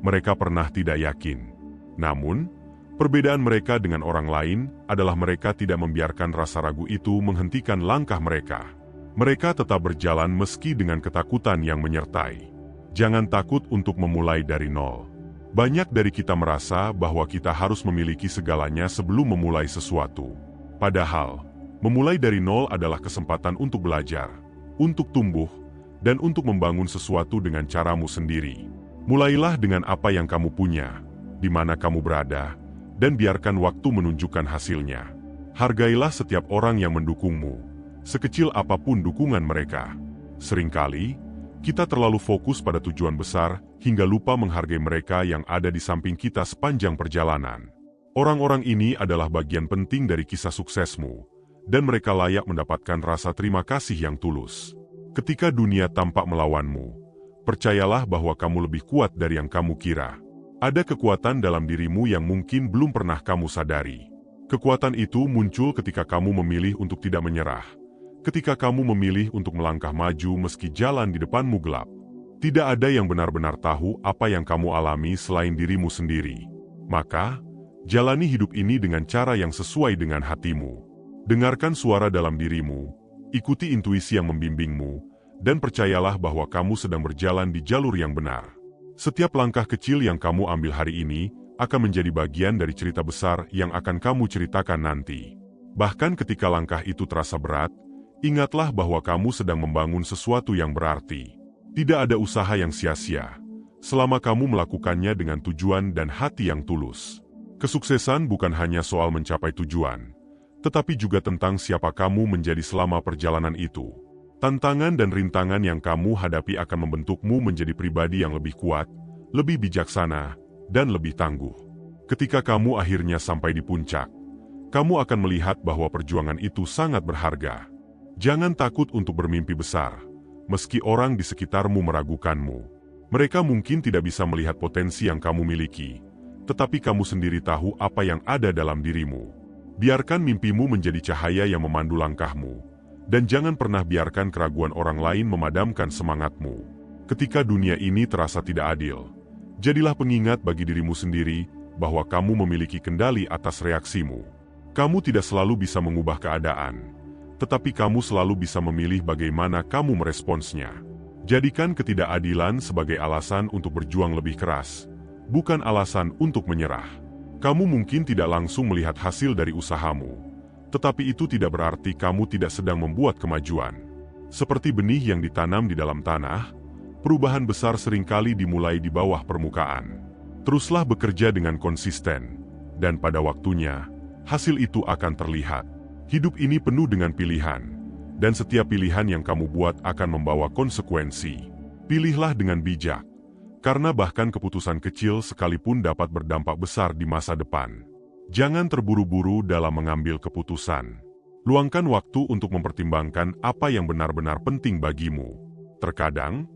mereka pernah tidak yakin. Namun, perbedaan mereka dengan orang lain adalah mereka tidak membiarkan rasa ragu itu menghentikan langkah mereka. Mereka tetap berjalan meski dengan ketakutan yang menyertai. Jangan takut untuk memulai dari nol. Banyak dari kita merasa bahwa kita harus memiliki segalanya sebelum memulai sesuatu. Padahal, memulai dari nol adalah kesempatan untuk belajar, untuk tumbuh, dan untuk membangun sesuatu dengan caramu sendiri. Mulailah dengan apa yang kamu punya, di mana kamu berada, dan biarkan waktu menunjukkan hasilnya. Hargailah setiap orang yang mendukungmu, sekecil apapun dukungan mereka. Seringkali, kita terlalu fokus pada tujuan besar hingga lupa menghargai mereka yang ada di samping kita sepanjang perjalanan. Orang-orang ini adalah bagian penting dari kisah suksesmu, dan mereka layak mendapatkan rasa terima kasih yang tulus. Ketika dunia tampak melawanmu, percayalah bahwa kamu lebih kuat dari yang kamu kira. Ada kekuatan dalam dirimu yang mungkin belum pernah kamu sadari. Kekuatan itu muncul ketika kamu memilih untuk tidak menyerah. Ketika kamu memilih untuk melangkah maju meski jalan di depanmu gelap. Tidak ada yang benar-benar tahu apa yang kamu alami selain dirimu sendiri. Maka, jalani hidup ini dengan cara yang sesuai dengan hatimu. Dengarkan suara dalam dirimu, ikuti intuisi yang membimbingmu, dan percayalah bahwa kamu sedang berjalan di jalur yang benar. Setiap langkah kecil yang kamu ambil hari ini akan menjadi bagian dari cerita besar yang akan kamu ceritakan nanti. Bahkan ketika langkah itu terasa berat, ingatlah bahwa kamu sedang membangun sesuatu yang berarti. Tidak ada usaha yang sia-sia, selama kamu melakukannya dengan tujuan dan hati yang tulus. Kesuksesan bukan hanya soal mencapai tujuan, tetapi juga tentang siapa kamu menjadi selama perjalanan itu. Tantangan dan rintangan yang kamu hadapi akan membentukmu menjadi pribadi yang lebih kuat, lebih bijaksana, dan lebih tangguh. Ketika kamu akhirnya sampai di puncak, kamu akan melihat bahwa perjuangan itu sangat berharga. Jangan takut untuk bermimpi besar, meski orang di sekitarmu meragukanmu. Mereka mungkin tidak bisa melihat potensi yang kamu miliki, tetapi kamu sendiri tahu apa yang ada dalam dirimu. Biarkan mimpimu menjadi cahaya yang memandu langkahmu, dan jangan pernah biarkan keraguan orang lain memadamkan semangatmu. Ketika dunia ini terasa tidak adil, jadilah pengingat bagi dirimu sendiri bahwa kamu memiliki kendali atas reaksimu. Kamu tidak selalu bisa mengubah keadaan, tetapi kamu selalu bisa memilih bagaimana kamu meresponsnya. Jadikan ketidakadilan sebagai alasan untuk berjuang lebih keras, bukan alasan untuk menyerah. Kamu mungkin tidak langsung melihat hasil dari usahamu, tetapi itu tidak berarti kamu tidak sedang membuat kemajuan. Seperti benih yang ditanam di dalam tanah, perubahan besar seringkali dimulai di bawah permukaan. Teruslah bekerja dengan konsisten, dan pada waktunya, hasil itu akan terlihat. Hidup ini penuh dengan pilihan, dan setiap pilihan yang kamu buat akan membawa konsekuensi. Pilihlah dengan bijak, karena bahkan keputusan kecil sekalipun dapat berdampak besar di masa depan. Jangan terburu-buru dalam mengambil keputusan. Luangkan waktu untuk mempertimbangkan apa yang benar-benar penting bagimu. Terkadang,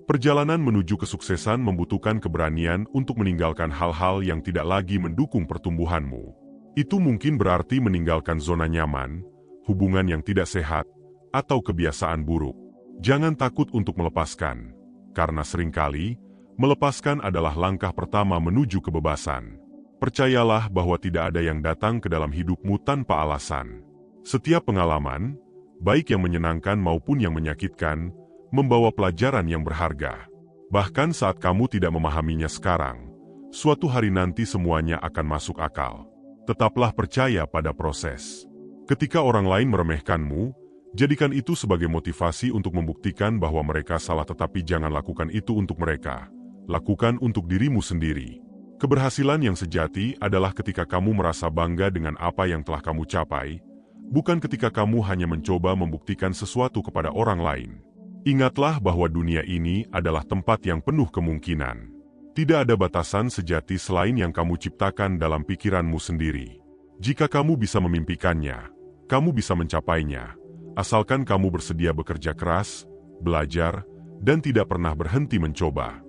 perjalanan menuju kesuksesan membutuhkan keberanian untuk meninggalkan hal-hal yang tidak lagi mendukung pertumbuhanmu. Itu mungkin berarti meninggalkan zona nyaman, hubungan yang tidak sehat, atau kebiasaan buruk. Jangan takut untuk melepaskan, karena seringkali, melepaskan adalah langkah pertama menuju kebebasan. Percayalah bahwa tidak ada yang datang ke dalam hidupmu tanpa alasan. Setiap pengalaman, baik yang menyenangkan maupun yang menyakitkan, membawa pelajaran yang berharga. Bahkan saat kamu tidak memahaminya sekarang, suatu hari nanti semuanya akan masuk akal. Tetaplah percaya pada proses. Ketika orang lain meremehkanmu, jadikan itu sebagai motivasi untuk membuktikan bahwa mereka salah, tetapi jangan lakukan itu untuk mereka. Lakukan untuk dirimu sendiri. Keberhasilan yang sejati adalah ketika kamu merasa bangga dengan apa yang telah kamu capai, bukan ketika kamu hanya mencoba membuktikan sesuatu kepada orang lain. Ingatlah bahwa dunia ini adalah tempat yang penuh kemungkinan. Tidak ada batasan sejati selain yang kamu ciptakan dalam pikiranmu sendiri. Jika kamu bisa memimpikannya, kamu bisa mencapainya, asalkan kamu bersedia bekerja keras, belajar dan tidak pernah berhenti mencoba.